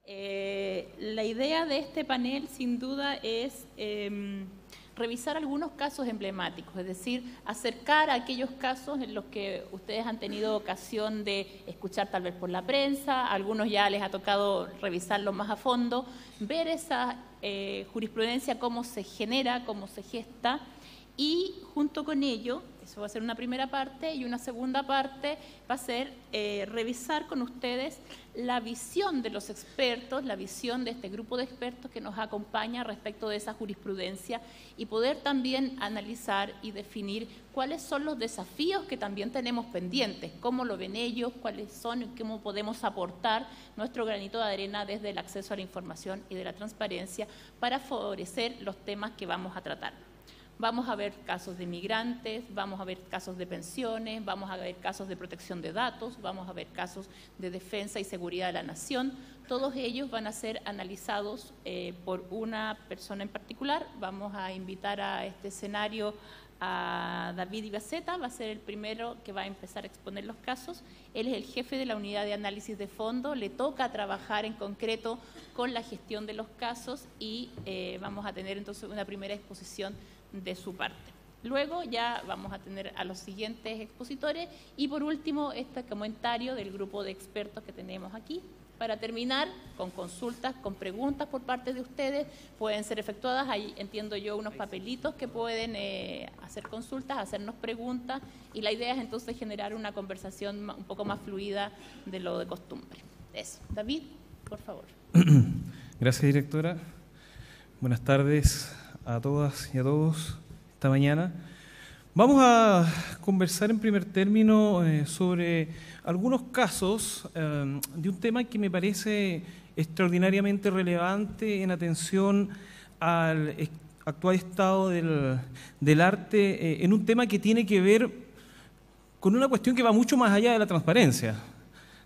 La idea de este panel, sin duda, es revisar algunos casos emblemáticos, es decir, acercar a aquellos casos en los que ustedes han tenido ocasión de escuchar tal vez por la prensa, a algunos ya les ha tocado revisarlos más a fondo, ver esa jurisprudencia, cómo se genera, cómo se gesta, y junto con ello, eso va a ser una primera parte, y una segunda parte va a ser revisar con ustedes la visión de los expertos, la visión de este grupo de expertos que nos acompaña respecto de esa jurisprudencia, y poder también analizar y definir cuáles son los desafíos que también tenemos pendientes, cómo lo ven ellos, cuáles son y cómo podemos aportar nuestro granito de arena desde el acceso a la información y de la transparencia para favorecer los temas que vamos a tratar. Vamos a ver casos de migrantes, vamos a ver casos de pensiones, vamos a ver casos de protección de datos, vamos a ver casos de defensa y seguridad de la nación. Todos ellos van a ser analizados por una persona en particular. Vamos a invitar a este escenario a David Ibaceta, va a ser el primero que va a empezar a exponer los casos. Él es el jefe de la unidad de análisis de fondo, le toca trabajar en concreto con la gestión de los casos y vamos a tener entonces una primera exposición de su parte. Luego ya vamos a tener a los siguientes expositores y por último este comentario del grupo de expertos que tenemos aquí para terminar con consultas, con preguntas por parte de ustedes. Pueden ser efectuadas, ahí entiendo yo unos papelitos que pueden hacer consultas, hacernos preguntas, y la idea es entonces generar una conversación un poco más fluida de lo de costumbre. Eso. David, por favor. Gracias, directora. Buenas tardes a todas y a todos esta mañana. Vamos a conversar en primer término sobre algunos casos de un tema que me parece extraordinariamente relevante en atención al actual estado del arte, en un tema que tiene que ver con una cuestión que va mucho más allá de la transparencia.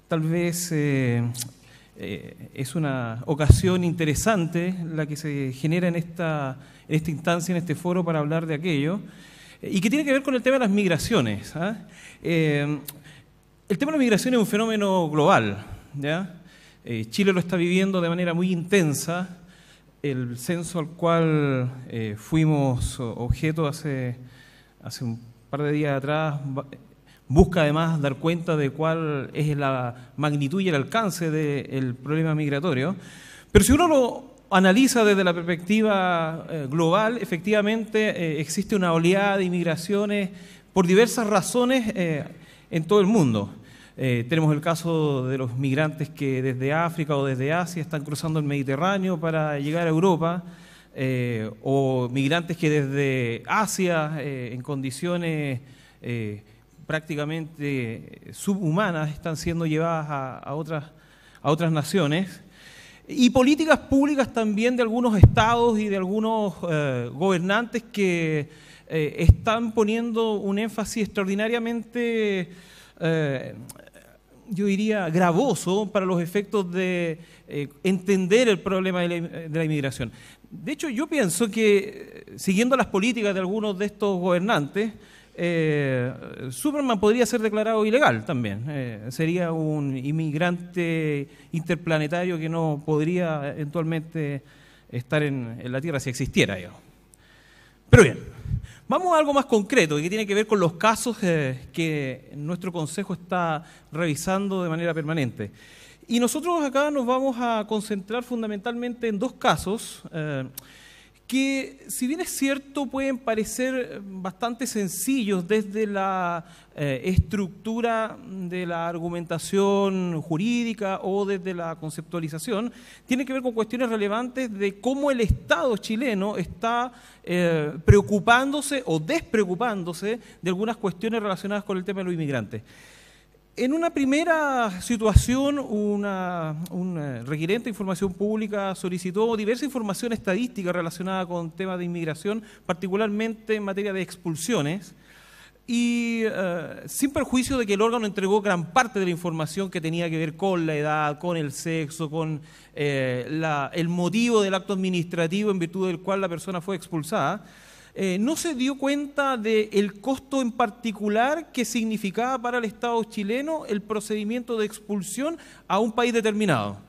Tal vez es una ocasión interesante la que se genera en esta instancia, en este foro, para hablar de aquello, y que tiene que ver con el tema de las migraciones. El tema de la migración es un fenómeno global, ¿ya? Chile lo está viviendo de manera muy intensa. El censo al cual fuimos objeto hace un par de días atrás busca además dar cuenta de cuál es la magnitud y el alcance del problema migratorio. Pero si uno lo analiza desde la perspectiva global, efectivamente existe una oleada de inmigraciones por diversas razones en todo el mundo. Tenemos el caso de los migrantes que desde África o desde Asia están cruzando el Mediterráneo para llegar a Europa, o migrantes que desde Asia, en condiciones prácticamente subhumanas, están siendo llevadas a otras naciones. Y políticas públicas también de algunos estados y de algunos gobernantes que están poniendo un énfasis extraordinariamente, yo diría, gravoso para los efectos de entender el problema de la inmigración. De hecho, yo pienso que, siguiendo las políticas de algunos de estos gobernantes, Superman podría ser declarado ilegal también. Sería un inmigrante interplanetario que no podría eventualmente estar en la Tierra si existiera, digamos. Pero bien, vamos a algo más concreto que tiene que ver con los casos que nuestro Consejo está revisando de manera permanente. Y nosotros acá nos vamos a concentrar fundamentalmente en dos casos que, si bien es cierto, pueden parecer bastante sencillos desde la estructura de la argumentación jurídica o desde la conceptualización, tienen que ver con cuestiones relevantes de cómo el Estado chileno está preocupándose o despreocupándose de algunas cuestiones relacionadas con el tema de los inmigrantes. En una primera situación, un requerente de información pública solicitó diversa información estadística relacionada con temas de inmigración, particularmente en materia de expulsiones, y sin perjuicio de que el órgano entregó gran parte de la información que tenía que ver con la edad, con el sexo, con el motivo del acto administrativo en virtud del cual la persona fue expulsada, no se dio cuenta del costo en particular que significaba para el Estado chileno el procedimiento de expulsión a un país determinado.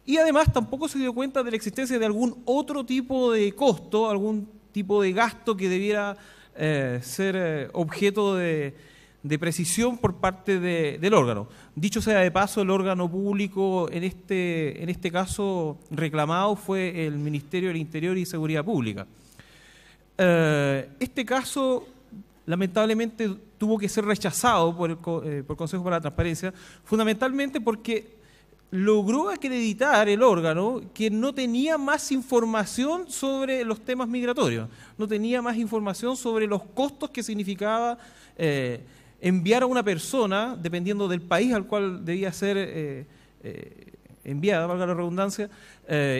y además tampoco se dio cuenta de la existencia de algún otro tipo de costo, algún tipo de gasto que debiera ser objeto de precisión por parte del órgano. Dicho sea de paso, el órgano público en este caso reclamado fue el Ministerio del Interior y Seguridad Pública. Este caso lamentablemente tuvo que ser rechazado por el Consejo para la Transparencia, fundamentalmente porque logró acreditar el órgano que no tenía más información sobre los temas migratorios, no tenía más información sobre los costos que significaba enviar a una persona, dependiendo del país al cual debía ser enviada, valga la redundancia,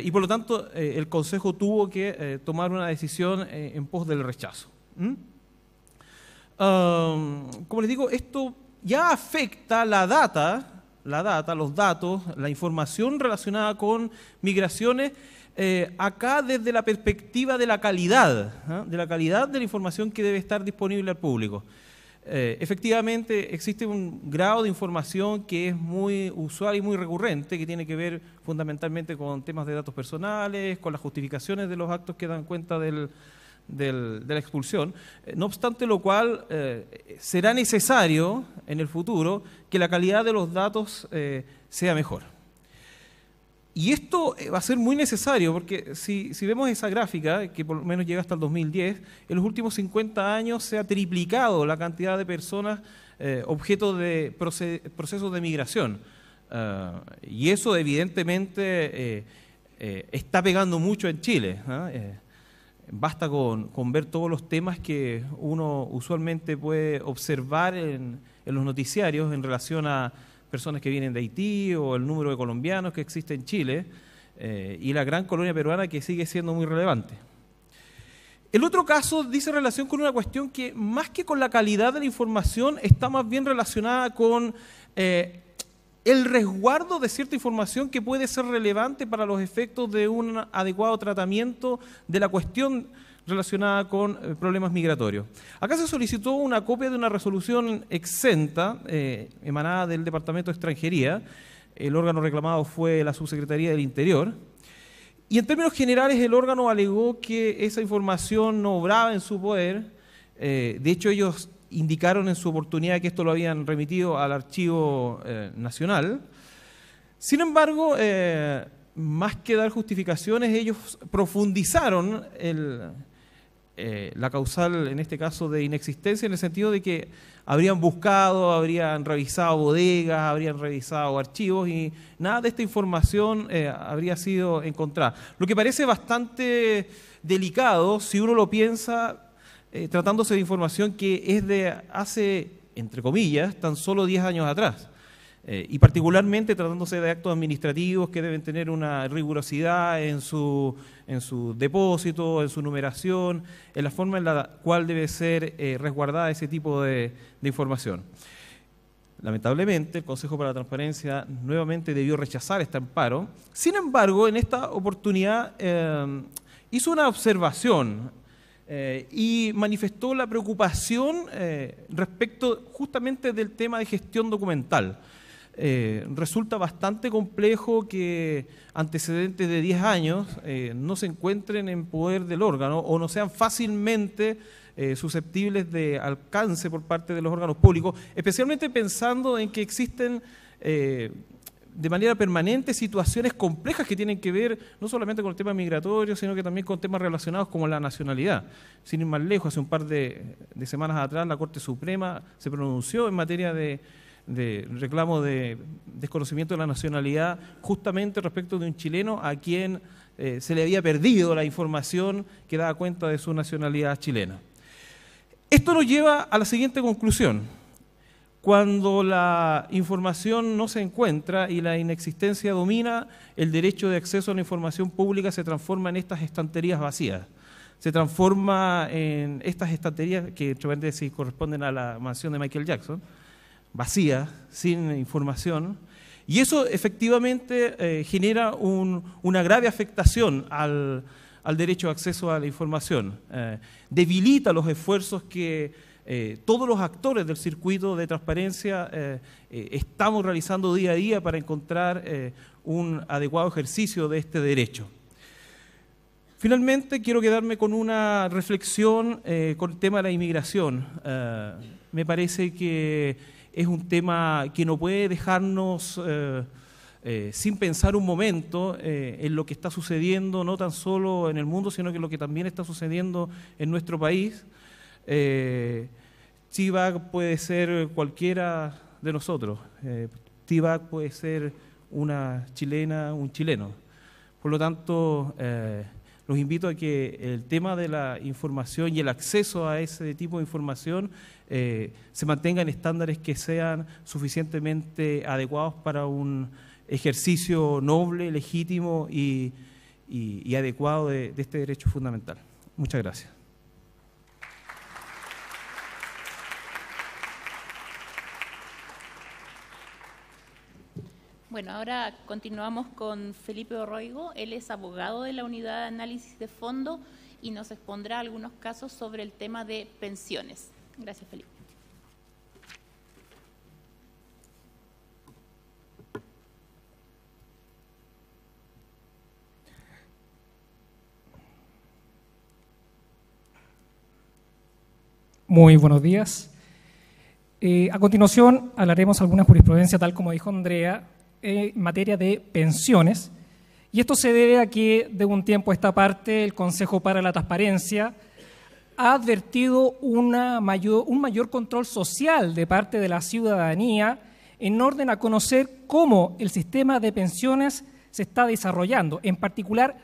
y por lo tanto el Consejo tuvo que tomar una decisión en pos del rechazo. Como les digo, esto ya afecta la data, los datos, la información relacionada con migraciones, acá desde la perspectiva de la calidad de la información que debe estar disponible al público. Efectivamente, existe un grado de información que es muy usual y muy recurrente, que tiene que ver fundamentalmente con temas de datos personales, con las justificaciones de los actos que dan cuenta de la expulsión, no obstante lo cual será necesario en el futuro que la calidad de los datos sea mejor. Y esto va a ser muy necesario porque si vemos esa gráfica, que por lo menos llega hasta el 2010, en los últimos 50 años se ha triplicado la cantidad de personas objeto de procesos de migración. Y eso evidentemente está pegando mucho en Chile. Basta con ver todos los temas que uno usualmente puede observar en los noticiarios en relación a personas que vienen de Haití o el número de colombianos que existe en Chile y la gran colonia peruana que sigue siendo muy relevante. El otro caso dice relación con una cuestión que más que con la calidad de la información está más bien relacionada con el resguardo de cierta información que puede ser relevante para los efectos de un adecuado tratamiento de la cuestión relacionada con problemas migratorios. Acá se solicitó una copia de una resolución exenta emanada del Departamento de Extranjería. El órgano reclamado fue la Subsecretaría del Interior. Y en términos generales el órgano alegó que esa información no obraba en su poder. De hecho, ellos indicaron en su oportunidad que esto lo habían remitido al Archivo Nacional. Sin embargo, más que dar justificaciones, ellos profundizaron la causal, en este caso, de inexistencia, en el sentido de que habrían buscado, habrían revisado bodegas, habrían revisado archivos y nada de esta información habría sido encontrada. Lo que parece bastante delicado, si uno lo piensa, tratándose de información que es de hace, entre comillas, tan solo 10 años atrás. Y particularmente tratándose de actos administrativos que deben tener una rigurosidad en su depósito, en su numeración, en la forma en la cual debe ser resguardada ese tipo de información. Lamentablemente, el Consejo para la Transparencia nuevamente debió rechazar este amparo. Sin embargo, en esta oportunidad hizo una observación y manifestó la preocupación respecto justamente del tema de gestión documental. Resulta bastante complejo que antecedentes de 10 años no se encuentren en poder del órgano o no sean fácilmente susceptibles de alcance por parte de los órganos públicos, especialmente pensando en que existen de manera permanente situaciones complejas que tienen que ver no solamente con el tema migratorio, sino que también con temas relacionados como la nacionalidad. Sin ir más lejos, hace un par de semanas atrás la Corte Suprema se pronunció en materia de reclamo de desconocimiento de la nacionalidad justamente respecto de un chileno a quien se le había perdido la información que daba cuenta de su nacionalidad chilena. Esto nos lleva a la siguiente conclusión. Cuando la información no se encuentra y la inexistencia domina, el derecho de acceso a la información pública se transforma en estas estanterías vacías. Se transforma en estas estanterías que entre paréntesis corresponden a la mansión de Michael Jackson, vacías, sin información, y eso efectivamente genera una grave afectación al derecho de acceso a la información. Debilita los esfuerzos que todos los actores del circuito de transparencia estamos realizando día a día para encontrar un adecuado ejercicio de este derecho. Finalmente, quiero quedarme con una reflexión con el tema de la inmigración. Me parece que es un tema que no puede dejarnos sin pensar un momento en lo que está sucediendo, no tan solo en el mundo, sino que lo que también está sucediendo en nuestro país. TVAC puede ser cualquiera de nosotros. TVAC puede ser una chilena, un chileno. Por lo tanto, los invito a que el tema de la información y el acceso a ese tipo de información se mantenga en estándares que sean suficientemente adecuados para un ejercicio noble, legítimo y adecuado de este derecho fundamental. Muchas gracias. Bueno, ahora continuamos con Felipe Orroigo. Él es abogado de la Unidad de Análisis de Fondo y nos expondrá algunos casos sobre el tema de pensiones. Gracias, Felipe. Muy buenos días. A continuación hablaremos alguna jurisprudencia, tal como dijo Andrea, en materia de pensiones. Y esto se debe a que de un tiempo a esta parte el Consejo para la Transparencia ha advertido un mayor control social de parte de la ciudadanía en orden a conocer cómo el sistema de pensiones se está desarrollando, en particular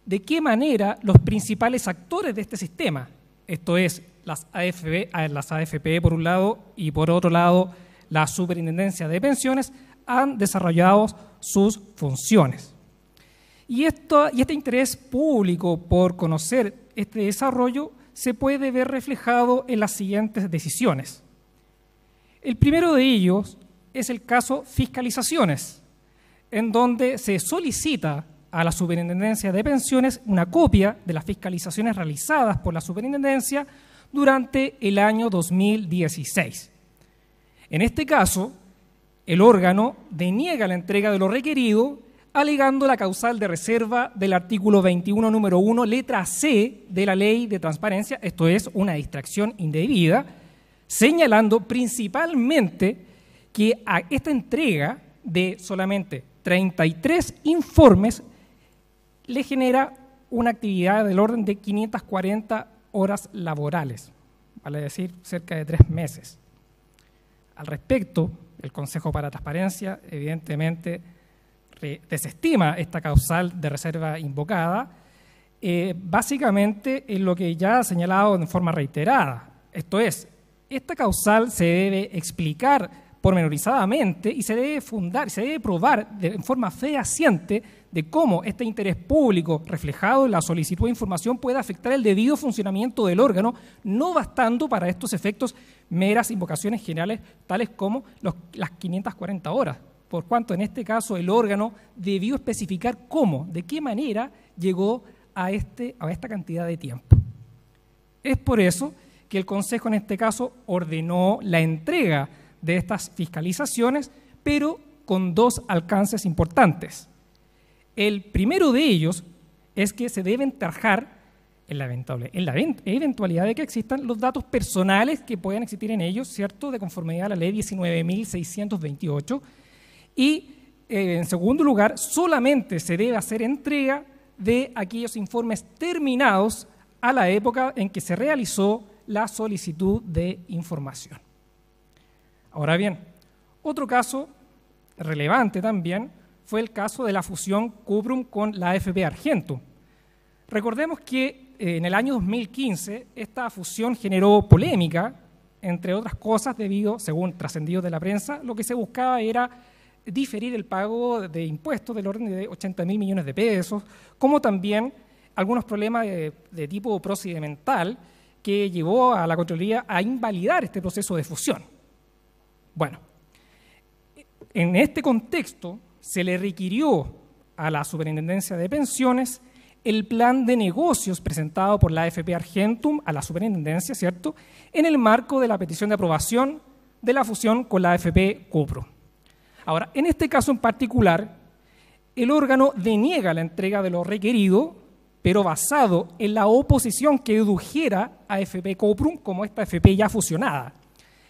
de qué manera los principales actores de este sistema, esto es, las AFP por un lado y por otro lado la Superintendencia de Pensiones, han desarrollado sus funciones. Y este interés público por conocer este desarrollo se puede ver reflejado en las siguientes decisiones. El primero de ellos es el caso fiscalizaciones, en donde se solicita a la Superintendencia de Pensiones una copia de las fiscalizaciones realizadas por la Superintendencia durante el año 2016. En este caso, el órgano deniega la entrega de lo requerido, alegando la causal de reserva del artículo 21, número 1, letra C de la Ley de Transparencia, esto es, una distracción indebida, señalando principalmente que a esta entrega de solamente 33 informes le genera una actividad del orden de 540 horas laborales, vale decir, cerca de 3 meses. Al respecto, el Consejo para Transparencia, evidentemente, desestima esta causal de reserva invocada, básicamente en lo que ya ha señalado en forma reiterada. Esto es, esta causal se debe explicar pormenorizadamente y se debe fundar, se debe probar en forma fehaciente de cómo este interés público reflejado en la solicitud de información puede afectar el debido funcionamiento del órgano, no bastando para estos efectos meras invocaciones generales tales como las 540 horas, por cuanto en este caso el órgano debió especificar cómo, de qué manera llegó a esta cantidad de tiempo. Es por eso que el Consejo en este caso ordenó la entrega de estas fiscalizaciones, pero con 2 alcances importantes. El primero de ellos es que se deben trabajar en la eventualidad de que existan los datos personales que puedan existir en ellos, ¿cierto?, de conformidad a la ley 19.628. Y, en segundo lugar, solamente se debe hacer entrega de aquellos informes terminados a la época en que se realizó la solicitud de información. Ahora bien, otro caso relevante también fue el caso de la fusión Cuprum con la AFP Argento. Recordemos que en el año 2015 esta fusión generó polémica, entre otras cosas, debido, según trascendidos de la prensa, lo que se buscaba era diferir el pago de impuestos del orden de 80.000 millones de pesos, como también algunos problemas de tipo procedimental que llevó a la Contraloría a invalidar este proceso de fusión. Bueno, en este contexto se le requirió a la Superintendencia de Pensiones el plan de negocios presentado por la AFP Argentum a la superintendencia, ¿cierto?, en el marco de la petición de aprobación de la fusión con la AFP Cuprum. Ahora, en este caso en particular, el órgano deniega la entrega de lo requerido, pero basado en la oposición que dedujera a AFP Cuprum como esta AFP ya fusionada,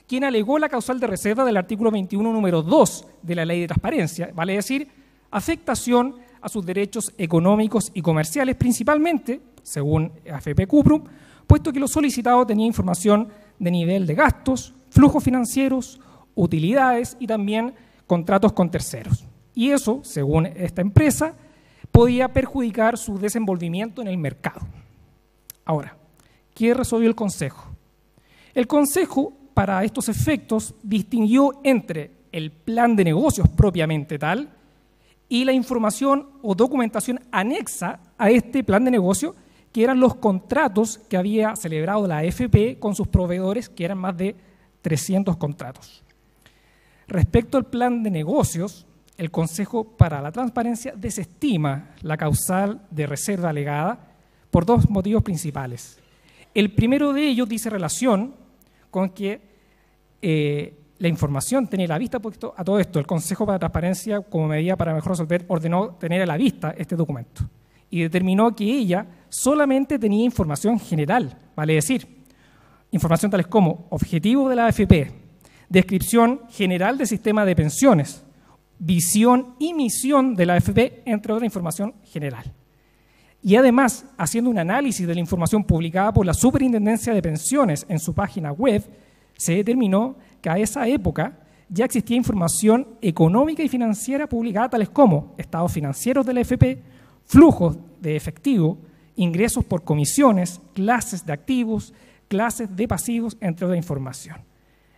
quien alegó la causal de reserva del artículo 21, número 2 de la Ley de Transparencia, vale decir, afectación a sus derechos económicos y comerciales, principalmente, según AFP Cuprum, puesto que lo solicitado tenía información de nivel de gastos, flujos financieros, utilidades y también contratos con terceros. Y eso, según esta empresa, podía perjudicar su desenvolvimiento en el mercado. Ahora, ¿qué resolvió el Consejo? El Consejo, para estos efectos, distinguió entre el plan de negocios propiamente tal y la información o documentación anexa a este plan de negocio, que eran los contratos que había celebrado la AFP con sus proveedores, que eran más de 300 contratos. Respecto al plan de negocios, el Consejo para la Transparencia desestima la causal de reserva alegada por dos motivos principales. El primero de ellos dice relación con que la información tenía a la vista, puesto a todo esto, el Consejo para la Transparencia, como medida para mejor resolver, ordenó tener a la vista este documento y determinó que ella solamente tenía información general, vale decir, información tales como objetivo de la AFP, descripción general del sistema de pensiones, visión y misión de la AFP, entre otra información general. Y además, haciendo un análisis de la información publicada por la Superintendencia de Pensiones en su página web, se determinó que a esa época ya existía información económica y financiera publicada tales como estados financieros de la AFP, flujos de efectivo, ingresos por comisiones, clases de activos, clases de pasivos, entre otra información.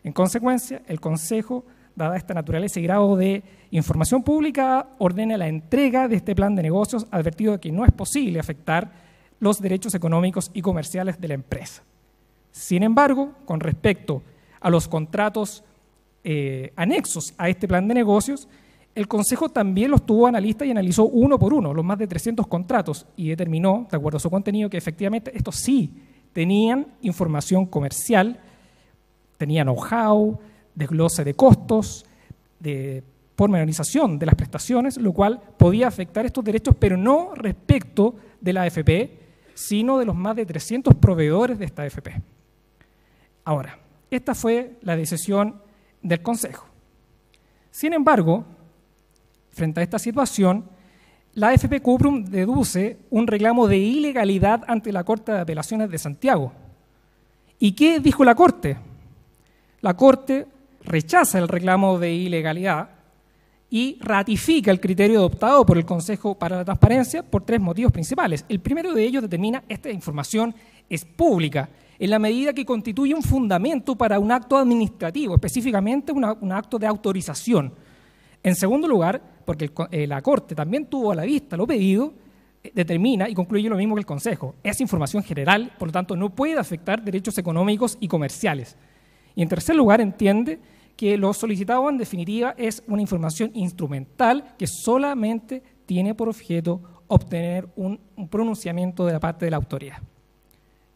En consecuencia, el Consejo, dada esta naturaleza y grado de información publicada, ordena la entrega de este plan de negocios, advertido de que no es posible afectar los derechos económicos y comerciales de la empresa. Sin embargo, con respecto a los contratos anexos a este plan de negocios, el Consejo también los tuvo analista y analizó uno por uno, los más de 300 contratos, y determinó, de acuerdo a su contenido, que efectivamente estos sí tenían información comercial, tenían know-how, desglose de costos, de pormenorización de las prestaciones, lo cual podía afectar estos derechos, pero no respecto de la AFP, sino de los más de 300 proveedores de esta AFP. Ahora, esta fue la decisión del Consejo. Sin embargo, frente a esta situación, la AFP Cuprum deduce un reclamo de ilegalidad ante la Corte de Apelaciones de Santiago. ¿Y qué dijo la Corte? La Corte rechaza el reclamo de ilegalidad y ratifica el criterio adoptado por el Consejo para la Transparencia por tres motivos principales. El primero de ellos determina que esta información es pública en la medida que constituye un fundamento para un acto administrativo, específicamente un acto de autorización. En segundo lugar, porque la Corte también tuvo a la vista lo pedido, determina y concluye lo mismo que el Consejo. Es información general, por lo tanto no puede afectar derechos económicos y comerciales. Y en tercer lugar, entiende que lo solicitado en definitiva es una información instrumental que solamente tiene por objeto obtener un pronunciamiento de la parte de la autoridad.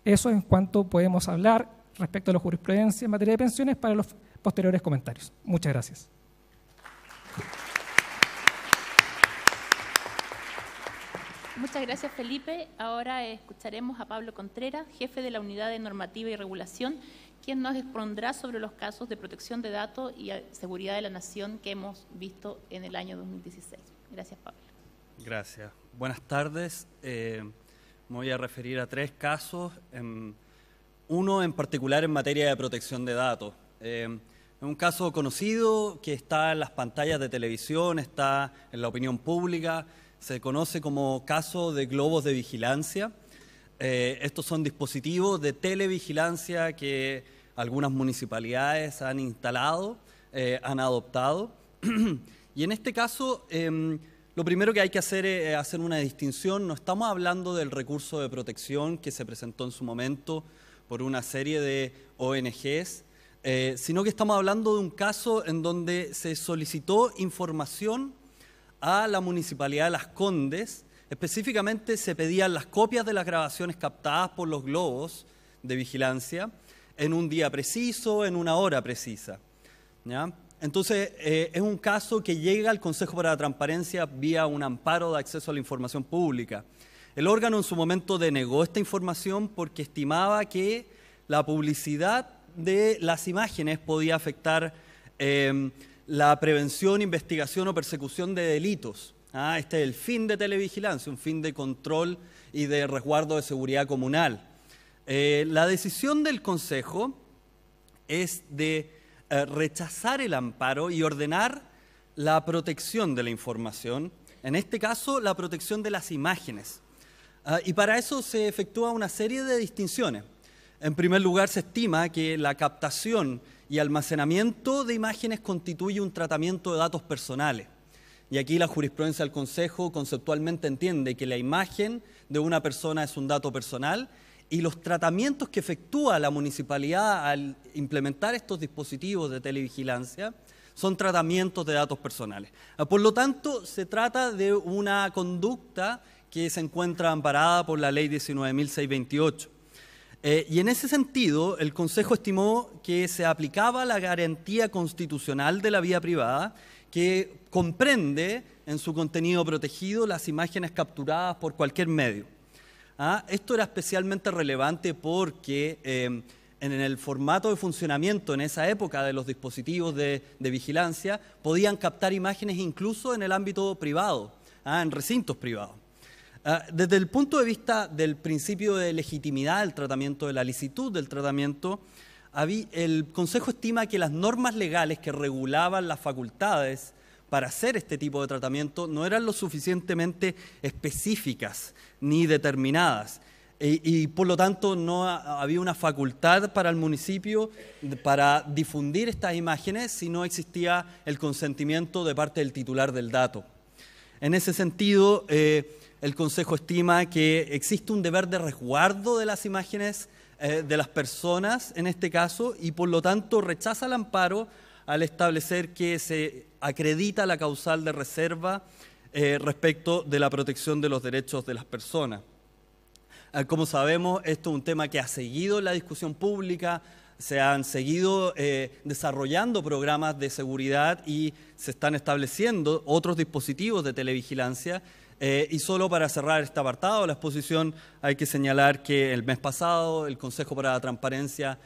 Eso en cuanto podemos hablar respecto a la jurisprudencia en materia de pensiones para los posteriores comentarios. Muchas gracias. Muchas gracias, Felipe. Ahora escucharemos a Pablo Contreras, jefe de la Unidad de Normativa y Regulación, quien nos expondrá sobre los casos de protección de datos y seguridad de la nación que hemos visto en el año 2016. Gracias, Pablo. Gracias. Buenas tardes. Me voy a referir a tres casos, uno en particular en materia de protección de datos. Es un caso conocido que está en las pantallas de televisión, está en la opinión pública, se conoce como caso de globos de vigilancia. Estos son dispositivos de televigilancia que algunas municipalidades han instalado, han adoptado. Y en este caso, lo primero que hay que hacer es hacer una distinción. No estamos hablando del recurso de protección que se presentó en su momento por una serie de ONGs, sino que estamos hablando de un caso en donde se solicitó información a la Municipalidad de Las Condes Específicamente se pedían las copias de las grabaciones captadas por los globos de vigilancia en un día preciso, en una hora precisa, ¿ya? Entonces, es un caso que llega al Consejo para la Transparencia vía un amparo de acceso a la información pública. El órgano en su momento denegó esta información porque estimaba que la publicidad de las imágenes podía afectar la prevención, investigación o persecución de delitos. Este es el fin de televigilancia, un fin de control y de resguardo de seguridad comunal. La decisión del Consejo es de rechazar el amparo y ordenar la protección de la información, en este caso la protección de las imágenes. Y para eso se efectúa una serie de distinciones. En primer lugar, se estima que la captación y almacenamiento de imágenes constituye un tratamiento de datos personales. Y aquí la jurisprudencia del Consejo conceptualmente entiende que la imagen de una persona es un dato personal y los tratamientos que efectúa la municipalidad al implementar estos dispositivos de televigilancia son tratamientos de datos personales. Por lo tanto, se trata de una conducta que se encuentra amparada por la Ley 19.628. Y en ese sentido, el Consejo estimó que se aplicaba la garantía constitucional de la vida privada, que comprende en su contenido protegido las imágenes capturadas por cualquier medio. Esto era especialmente relevante porque en el formato de funcionamiento en esa época de los dispositivos de vigilancia podían captar imágenes incluso en el ámbito privado, en recintos privados. Desde el punto de vista del principio de legitimidad del tratamiento, de la licitud del tratamiento, el Consejo estima que las normas legales que regulaban las facultades para hacer este tipo de tratamiento no eran lo suficientemente específicas ni determinadas. Y por lo tanto no había una facultad para el municipio para difundir estas imágenes si no existía el consentimiento de parte del titular del dato. En ese sentido, el Consejo estima que existe un deber de resguardo de las imágenes de las personas en este caso y por lo tanto rechaza el amparo al establecer que se acredita la causal de reserva respecto de la protección de los derechos de las personas. Como sabemos, esto es un tema que ha seguido la discusión pública, se han seguido desarrollando programas de seguridad y se están estableciendo otros dispositivos de televigilancia. Y solo para cerrar este apartado de la exposición hay que señalar que el mes pasado el Consejo para la Transparencia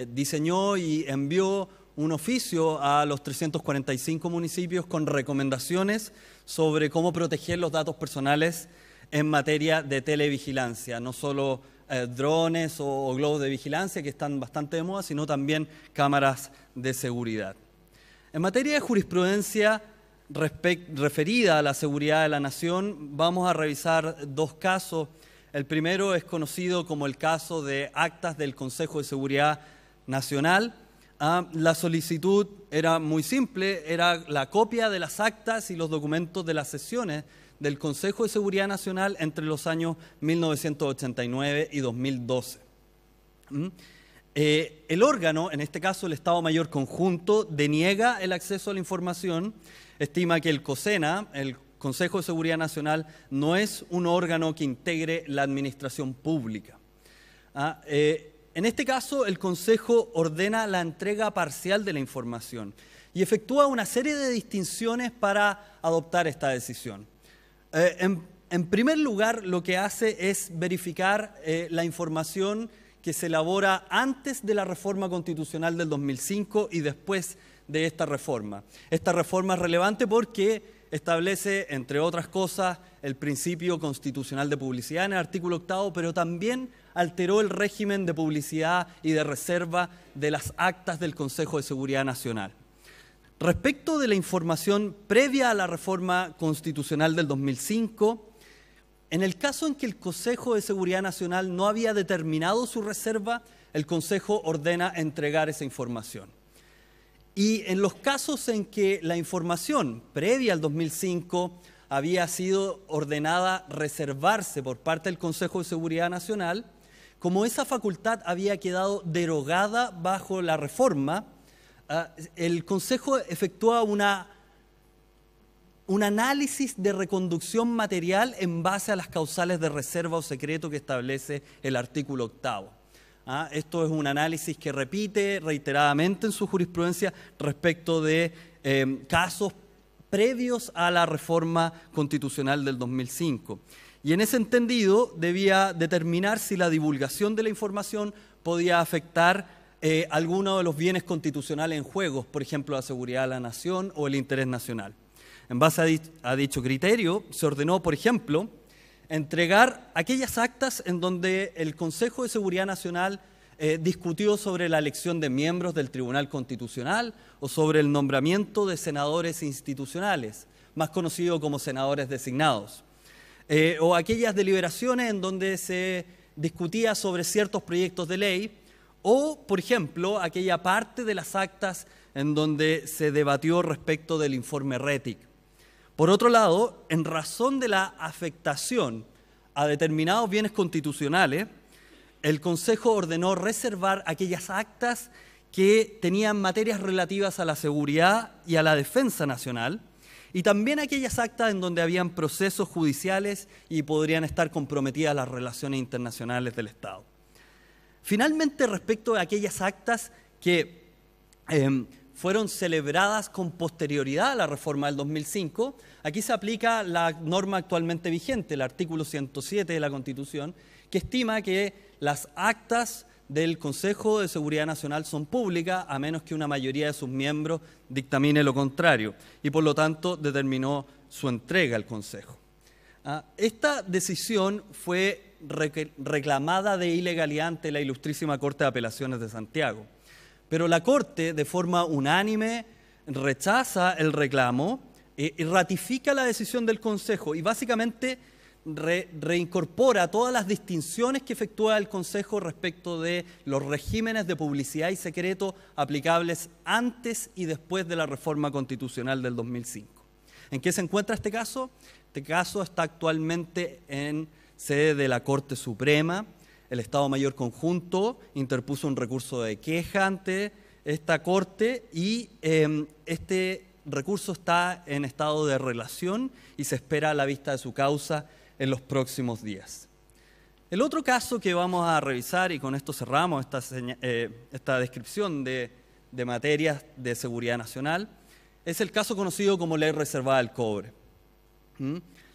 diseñó y envió un oficio a los 345 municipios con recomendaciones sobre cómo proteger los datos personales en materia de televigilancia, no solo drones o globos de vigilancia que están bastante de moda, sino también cámaras de seguridad. En materia de jurisprudencia referida a la seguridad de la nación, vamos a revisar dos casos. El primero es conocido como el caso de actas del Consejo de Seguridad Nacional. La solicitud era muy simple, era la copia de las actas y los documentos de las sesiones del Consejo de Seguridad Nacional entre los años 1989 y 2012. El órgano, en este caso el Estado Mayor Conjunto, deniega el acceso a la información, estima que el COSENA, el Consejo de Seguridad Nacional, no es un órgano que integre la administración pública. En este caso, el Consejo ordena la entrega parcial de la información y efectúa una serie de distinciones para adoptar esta decisión. En primer lugar, lo que hace es verificar la información que se elabora antes de la reforma constitucional del 2005 y después de esta reforma. Esta reforma es relevante porque establece, entre otras cosas, el principio constitucional de publicidad en el artículo 8º, pero también alteró el régimen de publicidad y de reserva de las actas del Consejo de Seguridad Nacional. Respecto de la información previa a la reforma constitucional del 2005, en el caso en que el Consejo de Seguridad Nacional no había determinado su reserva, el Consejo ordena entregar esa información. Y en los casos en que la información previa al 2005 había sido ordenada reservarse por parte del Consejo de Seguridad Nacional, como esa facultad había quedado derogada bajo la reforma, el Consejo efectúa una un análisis de reconducción material en base a las causales de reserva o secreto que establece el artículo 8º. Esto es un análisis que repite reiteradamente en su jurisprudencia respecto de casos previos a la reforma constitucional del 2005. Y en ese entendido debía determinar si la divulgación de la información podía afectar alguno de los bienes constitucionales en juego, por ejemplo, la seguridad de la nación o el interés nacional. En base a dicho criterio, se ordenó, por ejemplo, entregar aquellas actas en donde el Consejo de Seguridad Nacional discutió sobre la elección de miembros del Tribunal Constitucional o sobre el nombramiento de senadores institucionales, más conocido como senadores designados, o aquellas deliberaciones en donde se discutía sobre ciertos proyectos de ley, o, por ejemplo, aquella parte de las actas en donde se debatió respecto del informe Rettig. Por otro lado, en razón de la afectación a determinados bienes constitucionales, el Consejo ordenó reservar aquellas actas que tenían materias relativas a la seguridad y a la defensa nacional, y también aquellas actas en donde habían procesos judiciales y podrían estar comprometidas las relaciones internacionales del Estado. Finalmente, respecto a aquellas actas que fueron celebradas con posterioridad a la reforma del 2005, aquí se aplica la norma actualmente vigente, el artículo 107 de la Constitución, que estima que las actas del Consejo de Seguridad Nacional son públicas, a menos que una mayoría de sus miembros dictamine lo contrario, y por lo tanto determinó su entrega al Consejo. Esta decisión fue reclamada de ilegalidad ante la Ilustrísima Corte de Apelaciones de Santiago, pero la Corte, de forma unánime, rechaza el reclamo y ratifica la decisión del Consejo y básicamente reincorpora todas las distinciones que efectúa el Consejo respecto de los regímenes de publicidad y secreto aplicables antes y después de la reforma constitucional del 2005. ¿En qué se encuentra este caso? Este caso está actualmente en sede de la Corte Suprema. El Estado Mayor Conjunto interpuso un recurso de queja ante esta Corte y este recurso está en estado de relación y se espera la vista de su causa en los próximos días. El otro caso que vamos a revisar, y con esto cerramos esta descripción de materias de seguridad nacional, es el caso conocido como Ley Reservada del Cobre.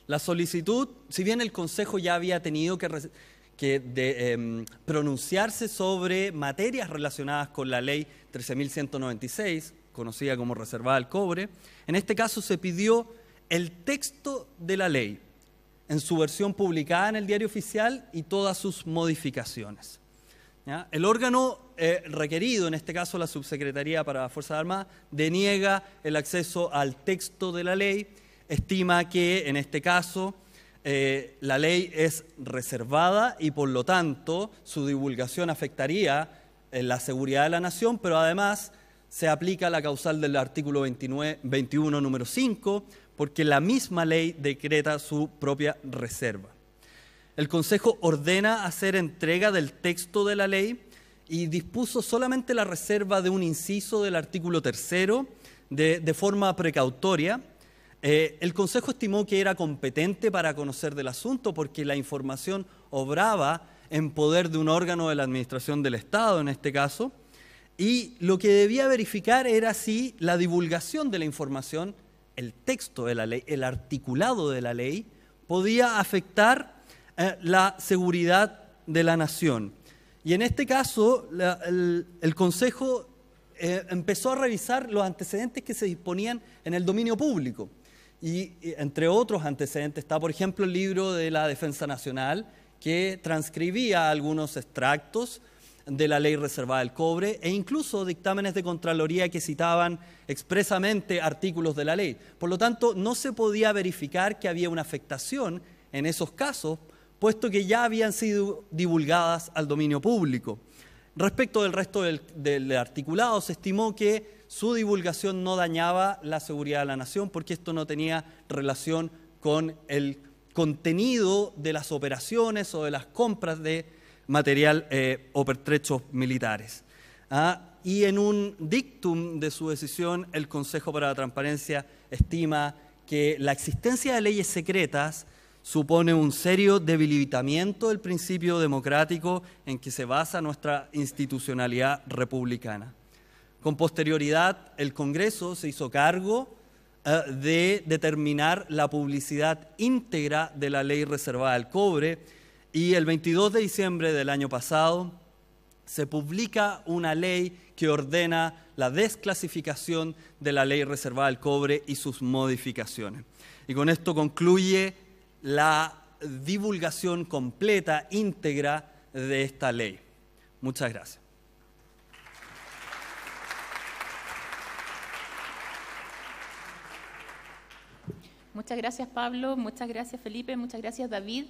La solicitud, si bien el Consejo ya había tenido que pronunciarse sobre materias relacionadas con la Ley 13.196, conocida como Reservada del Cobre, en este caso se pidió el texto de la ley en su versión publicada en el Diario Oficial y todas sus modificaciones. ¿Ya? El órgano requerido, en este caso la Subsecretaría para las Fuerzas Armadas, deniega el acceso al texto de la ley, estima que en este caso la ley es reservada y por lo tanto su divulgación afectaría la seguridad de la nación, pero además se aplica la causal del artículo 21, número 5, porque la misma ley decreta su propia reserva. El Consejo ordena hacer entrega del texto de la ley y dispuso solamente la reserva de un inciso del artículo 3 de forma precautoria. El Consejo estimó que era competente para conocer del asunto porque la información obraba en poder de un órgano de la Administración del Estado, en este caso, y lo que debía verificar era si la divulgación de la información, el texto de la ley, el articulado de la ley, podía afectar la seguridad de la nación. Y en este caso, el Consejo empezó a revisar los antecedentes que se disponían en el dominio público. Y entre otros antecedentes está, por ejemplo, el libro de la Defensa Nacional, que transcribía algunos extractos de la Ley Reservada del Cobre e incluso dictámenes de Contraloría que citaban expresamente artículos de la ley. Por lo tanto, no se podía verificar que había una afectación en esos casos, puesto que ya habían sido divulgadas al dominio público. Respecto del resto del articulado, se estimó que su divulgación no dañaba la seguridad de la nación porque esto no tenía relación con el contenido de las operaciones o de las compras de material o pertrechos militares. Y en un dictum de su decisión, el Consejo para la Transparencia estima que la existencia de leyes secretas supone un serio debilitamiento del principio democrático en que se basa nuestra institucionalidad republicana. Con posterioridad, el Congreso se hizo cargo de determinar la publicidad íntegra de la ley reservada al cobre, y el 22 de diciembre del año pasado se publica una ley que ordena la desclasificación de la ley reservada al cobre y sus modificaciones. Y con esto concluye la divulgación completa, íntegra de esta ley. Muchas gracias. Muchas gracias, Pablo. Muchas gracias, Felipe. Muchas gracias, David.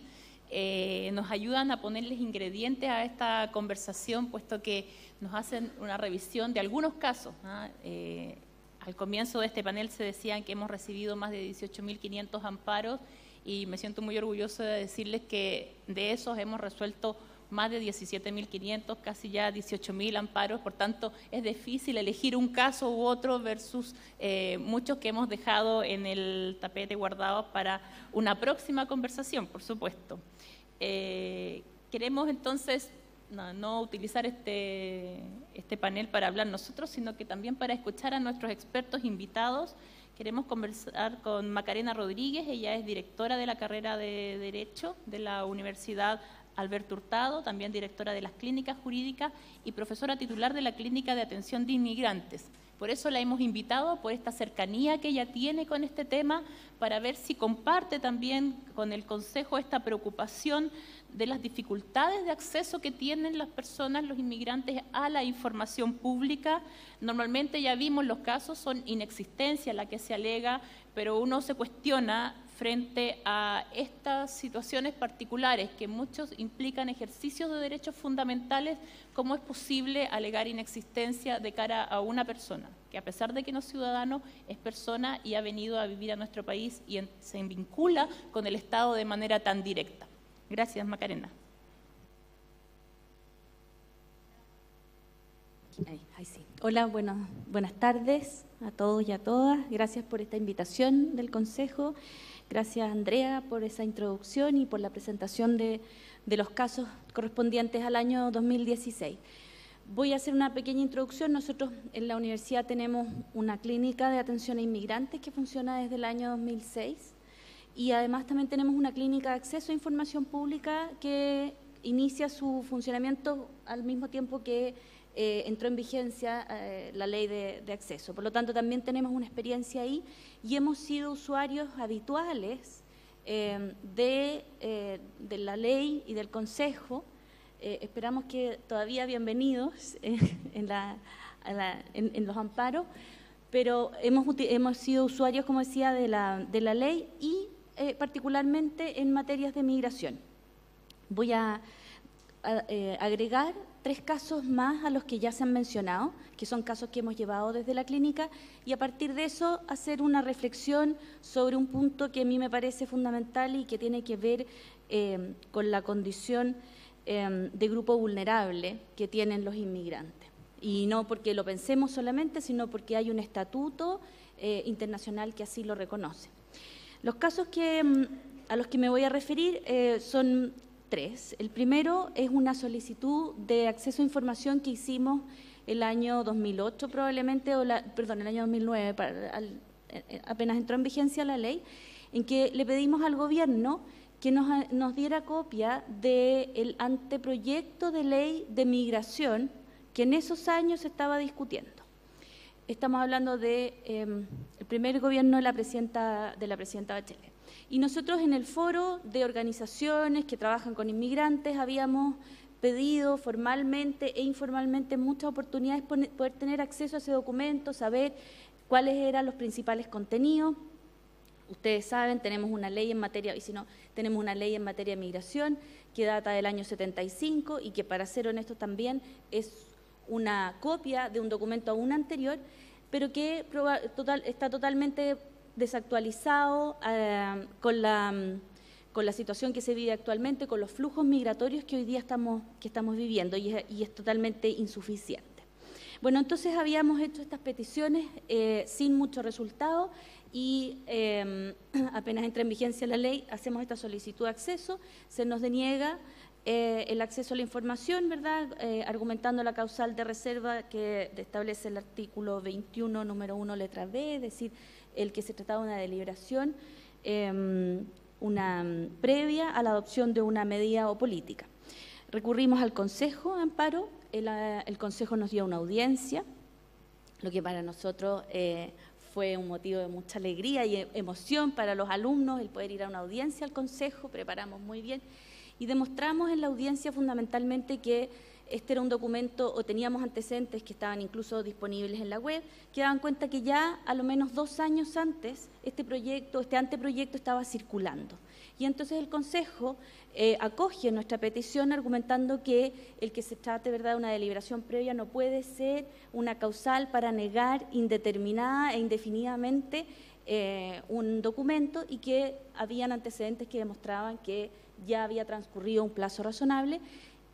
Nos ayudan a ponerles ingredientes a esta conversación, puesto que nos hacen una revisión de algunos casos. Al comienzo de este panel se decían que hemos recibido más de 18.500 amparos y me siento muy orgulloso de decirles que de esos hemos resuelto más de 17.500, casi ya 18.000 amparos. Por tanto, es difícil elegir un caso u otro versus muchos que hemos dejado en el tapete guardados para una próxima conversación, por supuesto. Queremos entonces no utilizar este panel para hablar nosotros, sino que también para escuchar a nuestros expertos invitados. Queremos conversar con Macarena Rodríguez. Ella es directora de la carrera de Derecho de la Universidad Alberto Hurtado, también directora de las clínicas jurídicas y profesora titular de la Clínica de Atención de Inmigrantes. Por eso la hemos invitado, por esta cercanía que ella tiene con este tema, para ver si comparte también con el Consejo esta preocupación de las dificultades de acceso que tienen las personas, los inmigrantes, a la información pública. Normalmente ya vimos los casos, son inexistencia la que se alega, pero uno se cuestiona frente a estas situaciones particulares que muchos implican ejercicios de derechos fundamentales. ¿Cómo es posible alegar inexistencia de cara a una persona que, a pesar de que no es ciudadano, es persona y ha venido a vivir a nuestro país y se vincula con el Estado de manera tan directa? Gracias, Macarena. Ahí sí. Hola, buenas tardes a todos y a todas. Gracias por esta invitación del Consejo. Gracias, Andrea, por esa introducción y por la presentación de los casos correspondientes al año 2016. Voy a hacer una pequeña introducción. Nosotros en la universidad tenemos una clínica de atención a inmigrantes que funciona desde el año 2006 y además también tenemos una clínica de acceso a información pública que inicia su funcionamiento al mismo tiempo que entró en vigencia la ley de acceso. Por lo tanto, también tenemos una experiencia ahí y hemos sido usuarios habituales de la ley y del Consejo. Esperamos que todavía bienvenidos en los amparos, pero hemos sido usuarios, como decía, de la ley y particularmente en materias de migración. Voy a agregar 3 casos más a los que ya se han mencionado, que son casos que hemos llevado desde la clínica, y a partir de eso hacer una reflexión sobre un punto que a mí me parece fundamental y que tiene que ver con la condición de grupo vulnerable que tienen los inmigrantes. Y no porque lo pensemos solamente, sino porque hay un estatuto internacional que así lo reconoce. Los casos a los que me voy a referir son 3. El primero es una solicitud de acceso a información que hicimos el año 2008 probablemente, el año 2009, apenas entró en vigencia la ley, en que le pedimos al gobierno que nos diera copia del anteproyecto de ley de migración que en esos años se estaba discutiendo. Estamos hablando del primer gobierno de la presidenta Bachelet. Y nosotros en el foro de organizaciones que trabajan con inmigrantes habíamos pedido formalmente e informalmente muchas oportunidades poder tener acceso a ese documento, saber cuáles eran los principales contenidos. Ustedes saben, tenemos una ley en materia de migración que data del año 75 y que, para ser honestos, también es una copia de un documento aún anterior, pero que está totalmente desactualizado con la situación que se vive actualmente, con los flujos migratorios que hoy día estamos viviendo, y es totalmente insuficiente. Bueno, entonces habíamos hecho estas peticiones sin mucho resultado y apenas entra en vigencia la ley, hacemos esta solicitud de acceso, se nos deniega el acceso a la información, ¿verdad? Argumentando la causal de reserva que establece el artículo 21, número 1, letra B, es decir, el que se trataba de una deliberación previa a la adopción de una medida o política. Recurrimos al Consejo de Amparo, el Consejo nos dio una audiencia, lo que para nosotros fue un motivo de mucha alegría y emoción para los alumnos el poder ir a una audiencia al Consejo, preparamos muy bien y demostramos en la audiencia fundamentalmente que este era un documento, o teníamos antecedentes que estaban incluso disponibles en la web, que daban cuenta que ya a lo menos 2 años antes este anteproyecto estaba circulando. Y entonces el Consejo acoge nuestra petición argumentando que el que se trate, ¿verdad?, de una deliberación previa no puede ser una causal para negar indeterminada e indefinidamente un documento, y que habían antecedentes que demostraban que ya había transcurrido un plazo razonable,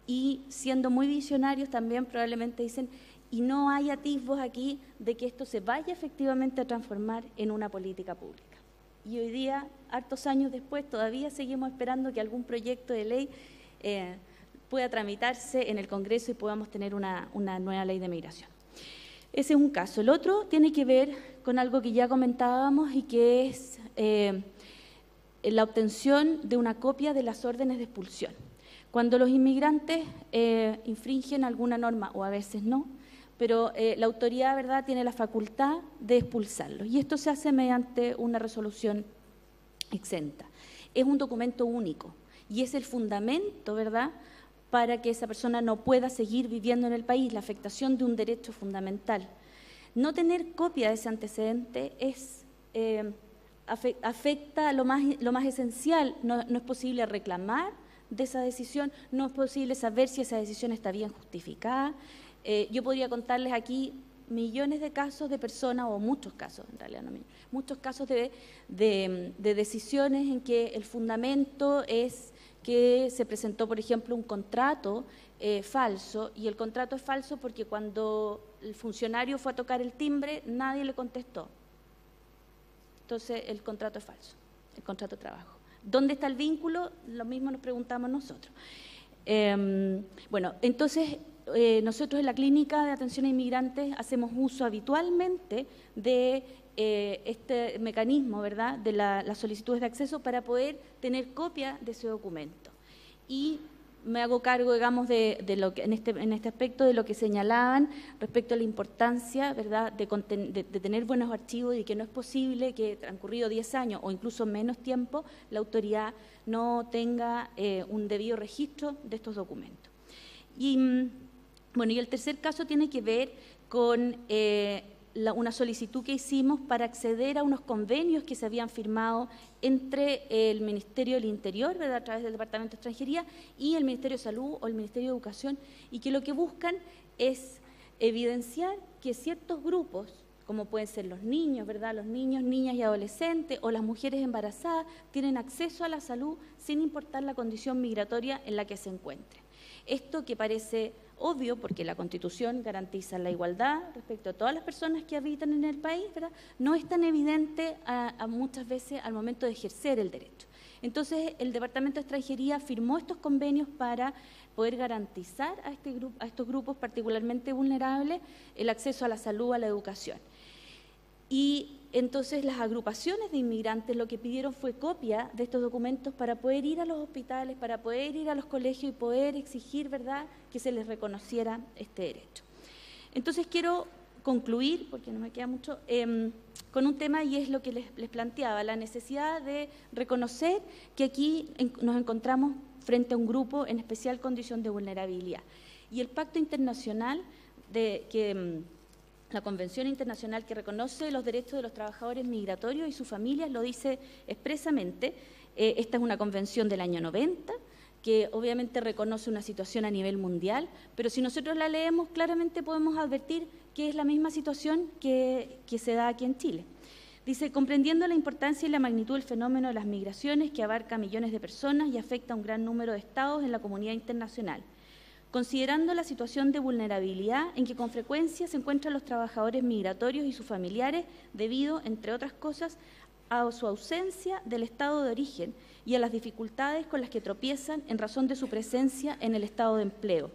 y siendo muy visionarios también probablemente dicen, y no hay atisbos aquí de que esto se vaya efectivamente a transformar en una política pública. Y hoy día, hartos años después, todavía seguimos esperando que algún proyecto de ley pueda tramitarse en el Congreso y podamos tener una nueva ley de migración. Ese es un caso. El otro tiene que ver con algo que ya comentábamos y que es la obtención de una copia de las órdenes de expulsión. Cuando los inmigrantes infringen alguna norma, o a veces no, pero la autoridad, ¿verdad?, tiene la facultad de expulsarlos, y esto se hace mediante una resolución exenta. Es un documento único y es el fundamento, ¿verdad?, para que esa persona no pueda seguir viviendo en el país, la afectación de un derecho fundamental. No tener copia de ese antecedente afecta lo más esencial. No es posible reclamar de esa decisión, no es posible saber si esa decisión está bien justificada. Yo podría contarles aquí millones de casos de personas, o muchos casos, en realidad no, muchos casos de decisiones en que el fundamento es que se presentó, por ejemplo, un contrato falso, y el contrato es falso porque cuando el funcionario fue a tocar el timbre, nadie le contestó. Entonces, el contrato es falso, el contrato de trabajo. ¿Dónde está el vínculo? Lo mismo nos preguntamos nosotros. Bueno, entonces, nosotros en la Clínica de Atención a Inmigrantes hacemos uso habitualmente de este mecanismo, ¿verdad?, de las solicitudes de acceso para poder tener copia de ese documento. Y me hago cargo, digamos, de lo que en este aspecto de lo que señalaban respecto a la importancia, ¿verdad?, de tener buenos archivos, y que no es posible que transcurrido 10 años o incluso menos tiempo la autoridad no tenga un debido registro de estos documentos. Y bueno, y el tercer caso tiene que ver con una solicitud que hicimos para acceder a unos convenios que se habían firmado entre el Ministerio del Interior, ¿verdad?, a través del Departamento de Extranjería, y el Ministerio de Salud o el Ministerio de Educación, y que lo que buscan es evidenciar que ciertos grupos, como pueden ser los niños, ¿verdad?, los niños, niñas y adolescentes, o las mujeres embarazadas, tienen acceso a la salud sin importar la condición migratoria en la que se encuentren. Esto que parece obvio, porque la Constitución garantiza la igualdad respecto a todas las personas que habitan en el país, ¿verdad?, no es tan evidente muchas veces al momento de ejercer el derecho. Entonces, el Departamento de Extranjería firmó estos convenios para poder garantizar a estos grupos particularmente vulnerables el acceso a la salud, a la educación. Y entonces las agrupaciones de inmigrantes lo que pidieron fue copia de estos documentos para poder ir a los hospitales, para poder ir a los colegios y poder exigir, ¿verdad?, que se les reconociera este derecho. Entonces quiero concluir, porque no me queda mucho, con un tema, y es lo que les planteaba, la necesidad de reconocer que aquí nos encontramos frente a un grupo en especial condición de vulnerabilidad. Y el Pacto Internacional la Convención Internacional que reconoce los derechos de los trabajadores migratorios y sus familias lo dice expresamente. Esta es una convención del año 90, que obviamente reconoce una situación a nivel mundial, pero si nosotros la leemos claramente podemos advertir que es la misma situación que se da aquí en Chile. Dice, comprendiendo la importancia y la magnitud del fenómeno de las migraciones que abarca a millones de personas y afecta a un gran número de estados en la comunidad internacional. considerando la situación de vulnerabilidad en que con frecuencia se encuentran los trabajadores migratorios y sus familiares debido, entre otras cosas, a su ausencia del estado de origen y a las dificultades con las que tropiezan en razón de su presencia en el estado de empleo.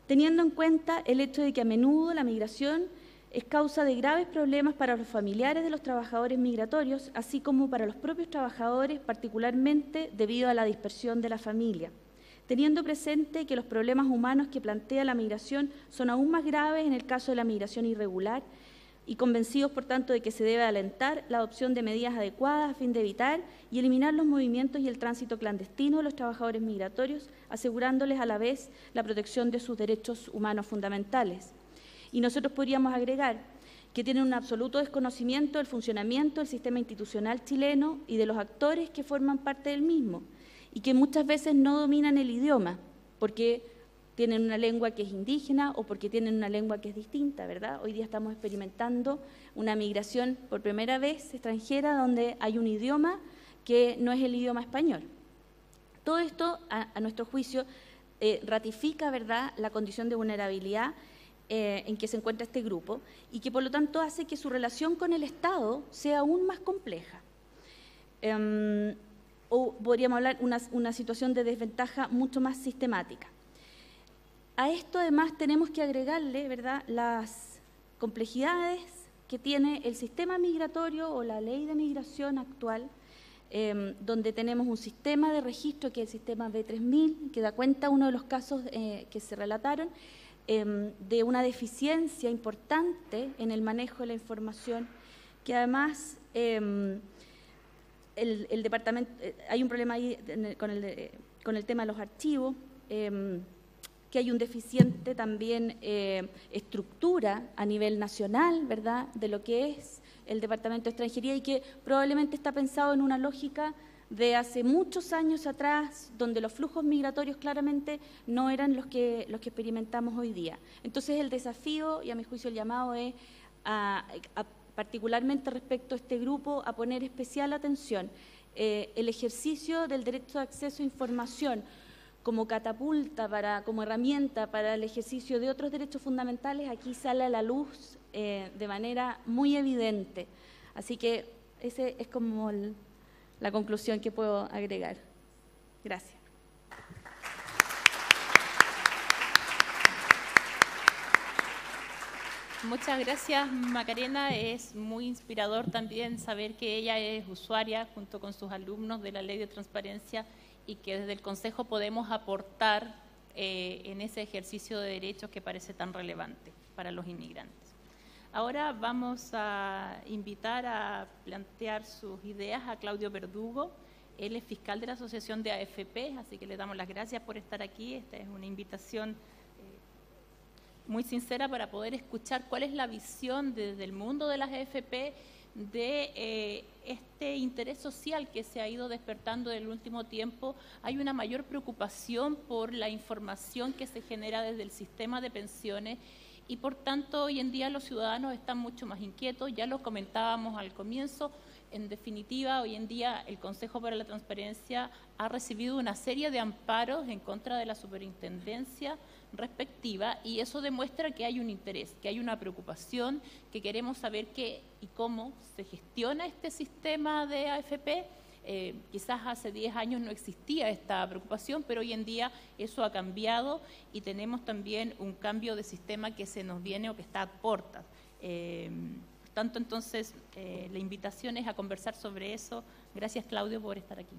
Teniendo en cuenta el hecho de que a menudo la migración es causa de graves problemas para los familiares de los trabajadores migratorios, así como para los propios trabajadores, particularmente debido a la dispersión de la familia. Teniendo presente que los problemas humanos que plantea la migración son aún más graves en el caso de la migración irregular, y convencidos, por tanto, de que se debe alentar la adopción de medidas adecuadas a fin de evitar y eliminar los movimientos y el tránsito clandestino de los trabajadores migratorios, asegurándoles a la vez la protección de sus derechos humanos fundamentales. Y nosotros podríamos agregar que tienen un absoluto desconocimiento del funcionamiento del sistema institucional chileno y de los actores que forman parte del mismo, y que muchas veces no dominan el idioma, porque tienen una lengua que es indígena o porque tienen una lengua que es distinta, ¿verdad? Hoy día estamos experimentando una migración por primera vez extranjera donde hay un idioma que no es el idioma español. Todo esto, a nuestro juicio, ratifica, ¿verdad?, la condición de vulnerabilidad en que se encuentra este grupo y que, por lo tanto, hace que su relación con el Estado sea aún más compleja. O podríamos hablar de una situación de desventaja mucho más sistemática. A esto, además, tenemos que agregarle, ¿verdad?, las complejidades que tiene el sistema migratorio o la ley de migración actual, donde tenemos un sistema de registro que es el sistema B3000, que da cuenta, uno de los casos que se relataron, de una deficiencia importante en el manejo de la información, que además el departamento, hay un problema ahí con el tema de los archivos, que hay un deficiente también estructura a nivel nacional, ¿verdad?, de lo que es el Departamento de Extranjería y que probablemente está pensado en una lógica de hace muchos años atrás, donde los flujos migratorios claramente no eran los que experimentamos hoy día. Entonces el desafío, y a mi juicio el llamado es particularmente respecto a este grupo, a poner especial atención el ejercicio del derecho de acceso a información como catapulta, como herramienta para el ejercicio de otros derechos fundamentales, aquí sale a la luz de manera muy evidente. Así que esa es como la conclusión que puedo agregar. Gracias. Muchas gracias, Macarena. Es muy inspirador también saber que ella es usuaria junto con sus alumnos de la Ley de Transparencia y que desde el Consejo podemos aportar en ese ejercicio de derechos que parece tan relevante para los inmigrantes. Ahora vamos a invitar a plantear sus ideas a Claudio Verdugo. Él es fiscal de la Asociación de AFP, así que le damos las gracias por estar aquí. Esta es una invitación muy sincera para poder escuchar cuál es la visión desde el mundo de las AFP de este interés social que se ha ido despertando en el último tiempo. Hay una mayor preocupación por la información que se genera desde el sistema de pensiones y por tanto hoy en día los ciudadanos están mucho más inquietos, ya lo comentábamos al comienzo. En definitiva, hoy en día el Consejo para la Transparencia ha recibido una serie de amparos en contra de la superintendencia respectiva y eso demuestra que hay un interés, que hay una preocupación, que queremos saber qué y cómo se gestiona este sistema de AFP. Quizás hace 10 años no existía esta preocupación, pero hoy en día eso ha cambiado y tenemos también un cambio de sistema que se nos viene o que está a puertas. Tanto entonces, la invitación es a conversar sobre eso. Gracias, Claudio, por estar aquí.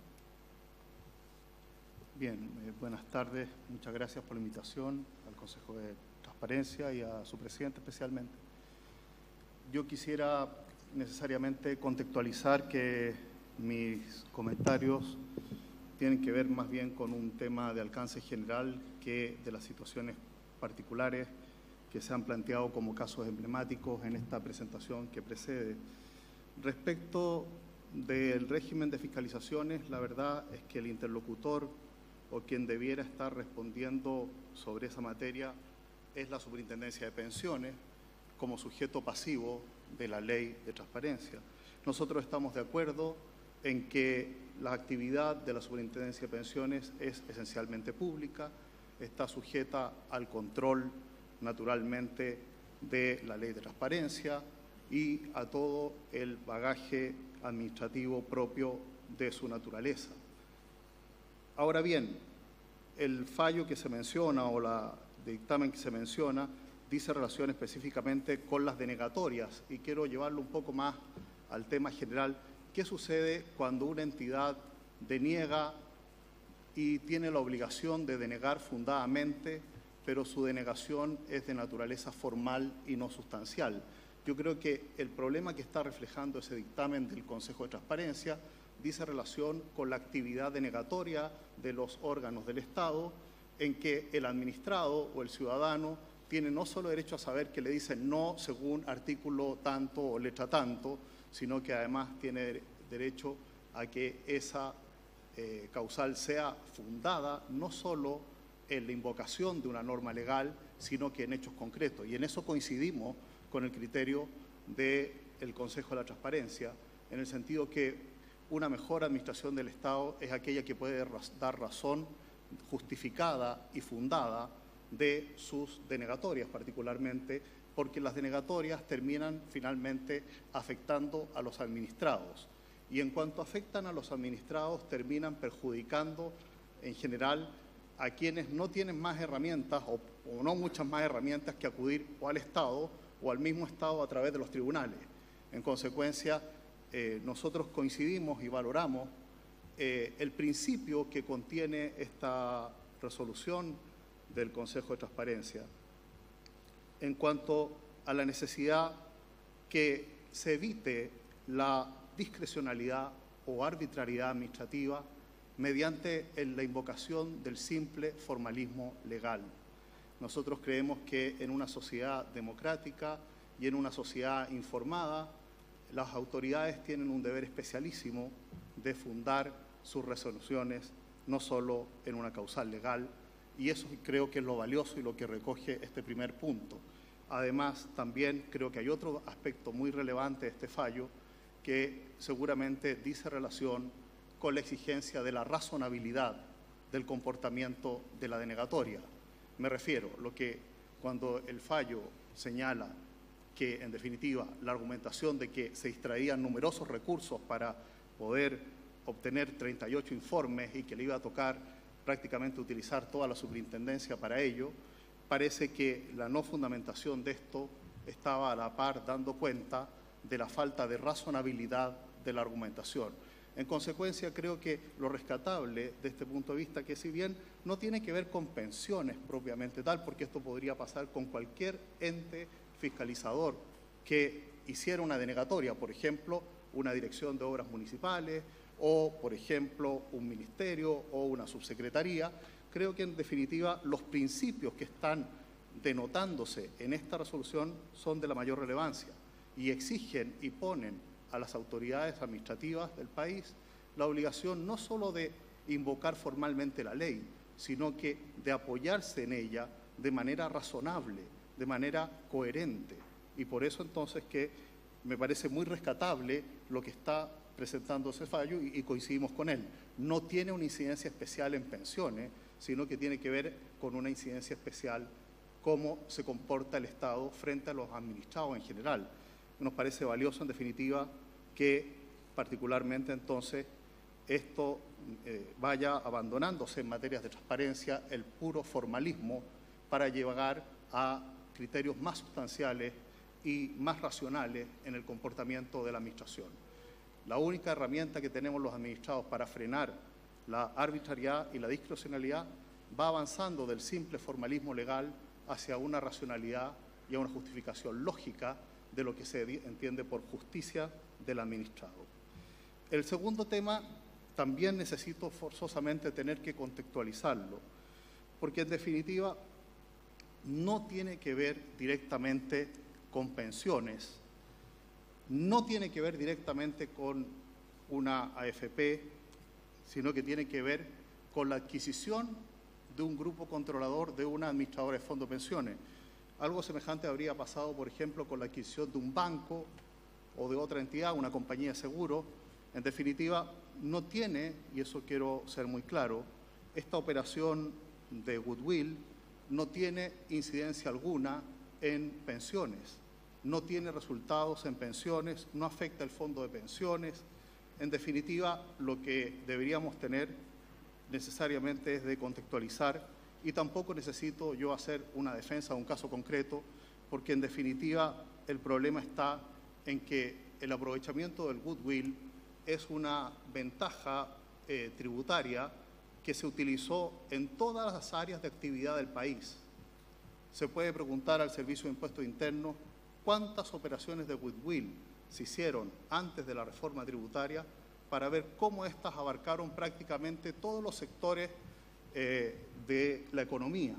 Bien, buenas tardes. Muchas gracias por la invitación al Consejo de Transparencia y a su presidente especialmente. Yo quisiera necesariamente contextualizar que mis comentarios tienen que ver más bien con un tema de alcance general que de las situaciones particulares que se han planteado como casos emblemáticos en esta presentación que precede. Respecto del régimen de fiscalizaciones, la verdad es que el interlocutor o quien debiera estar respondiendo sobre esa materia es la Superintendencia de Pensiones como sujeto pasivo de la Ley de Transparencia. Nosotros estamos de acuerdo en que la actividad de la Superintendencia de Pensiones es esencialmente pública, está sujeta al control, naturalmente, de la ley de transparencia y a todo el bagaje administrativo propio de su naturaleza. Ahora bien, el fallo que se menciona o la dictamen que se menciona dice relación específicamente con las denegatorias, y quiero llevarlo un poco más al tema general. ¿Qué sucede cuando una entidad deniega y tiene la obligación de denegar fundadamente, pero su denegación es de naturaleza formal y no sustancial? Yo creo que el problema que está reflejando ese dictamen del Consejo de Transparencia dice relación con la actividad denegatoria de los órganos del Estado, en que el administrado o el ciudadano tiene no solo derecho a saber que le dicen no según artículo tanto o letra tanto, sino que además tiene derecho a que esa causal sea fundada no solo en la invocación de una norma legal, sino que en hechos concretos. Y en eso coincidimos con el criterio del Consejo de la Transparencia, en el sentido que una mejor administración del Estado es aquella que puede dar razón justificada y fundada de sus denegatorias, particularmente porque las denegatorias terminan finalmente afectando a los administrados. Y en cuanto afectan a los administrados, terminan perjudicando en general a quienes no tienen más herramientas o no muchas más herramientas que acudir o al Estado o al mismo Estado a través de los tribunales. En consecuencia, nosotros coincidimos y valoramos el principio que contiene esta resolución del Consejo de Transparencia en cuanto a la necesidad que se evite la discrecionalidad o arbitrariedad administrativa mediante la invocación del simple formalismo legal. Nosotros creemos que en una sociedad democrática y en una sociedad informada, las autoridades tienen un deber especialísimo de fundar sus resoluciones no solo en una causal legal, y eso creo que es lo valioso y lo que recoge este primer punto. Además, también creo que hay otro aspecto muy relevante de este fallo que seguramente dice relación con la exigencia de la razonabilidad del comportamiento de la denegatoria. Me refiero a que cuando el fallo señala que, en definitiva, la argumentación de que se extraían numerosos recursos para poder obtener 38 informes y que le iba a tocar prácticamente utilizar toda la superintendencia para ello, parece que la no fundamentación de esto estaba a la par dando cuenta de la falta de razonabilidad de la argumentación. En consecuencia, creo que lo rescatable de este punto de vista, que si bien no tiene que ver con pensiones propiamente tal, porque esto podría pasar con cualquier ente fiscalizador que hiciera una denegatoria, por ejemplo, una dirección de obras municipales o, por ejemplo, un ministerio o una subsecretaría, creo que en definitiva los principios que están denotándose en esta resolución son de la mayor relevancia y exigen y ponen a las autoridades administrativas del país la obligación no solo de invocar formalmente la ley, sino que de apoyarse en ella de manera razonable, de manera coherente. Y por eso entonces que me parece muy rescatable lo que está presentando ese fallo y coincidimos con él. No tiene una incidencia especial en pensiones, sino que tiene que ver con una incidencia especial cómo se comporta el Estado frente a los administrados en general. Nos parece valioso, en definitiva, que particularmente entonces esto vaya abandonándose en materias de transparencia el puro formalismo para llegar a criterios más sustanciales y más racionales en el comportamiento de la administración. La única herramienta que tenemos los administrados para frenar la arbitrariedad y la discrecionalidad va avanzando del simple formalismo legal hacia una racionalidad y a una justificación lógica de lo que se entiende por justicia del administrado. El segundo tema también necesito forzosamente tener que contextualizarlo, porque en definitiva no tiene que ver directamente con pensiones, no tiene que ver directamente con una AFP, sino que tiene que ver con la adquisición de un grupo controlador de una administradora de fondo de pensiones. Algo semejante habría pasado, por ejemplo, con la adquisición de un banco o de otra entidad, una compañía de seguro. En definitiva, no tiene, y eso quiero ser muy claro, esta operación de goodwill no tiene incidencia alguna en pensiones, no tiene resultados en pensiones, no afecta el fondo de pensiones. En definitiva, lo que deberíamos tener necesariamente es de contextualizar, y tampoco necesito yo hacer una defensa de un caso concreto, porque en definitiva el problema está en que el aprovechamiento del goodwill es una ventaja tributaria que se utilizó en todas las áreas de actividad del país. Se puede preguntar al Servicio de Impuestos Internos cuántas operaciones de goodwill se hicieron antes de la reforma tributaria para ver cómo éstas abarcaron prácticamente todos los sectores de la economía.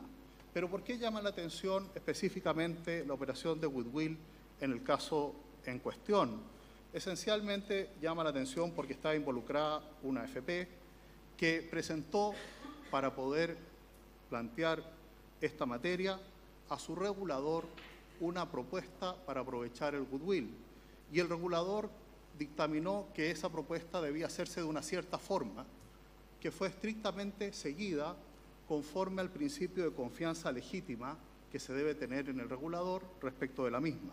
Pero ¿por qué llama la atención específicamente la operación de goodwill en el caso en cuestión? Esencialmente llama la atención porque está involucrada una AFP que presentó, para poder plantear esta materia, a su regulador una propuesta para aprovechar el goodwill. Y el regulador dictaminó que esa propuesta debía hacerse de una cierta forma, que fue estrictamente seguida conforme al principio de confianza legítima que se debe tener en el regulador respecto de la misma.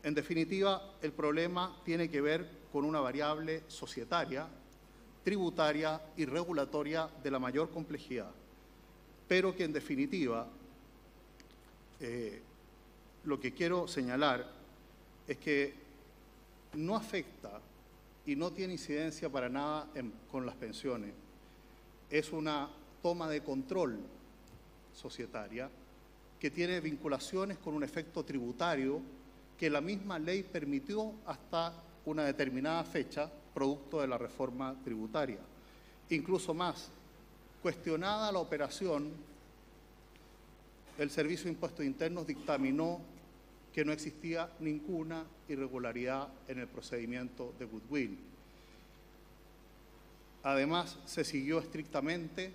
En definitiva, el problema tiene que ver con una variable societaria, tributaria y regulatoria de la mayor complejidad, pero que en definitiva lo que quiero señalar es que no afecta y no tiene incidencia para nada con las pensiones. Es una toma de control societaria que tiene vinculaciones con un efecto tributario que la misma ley permitió hasta una determinada fecha, producto de la reforma tributaria. Incluso más, cuestionada la operación, el Servicio de Impuestos Internos dictaminó que no existía ninguna irregularidad en el procedimiento de goodwill. Además, se siguió estrictamente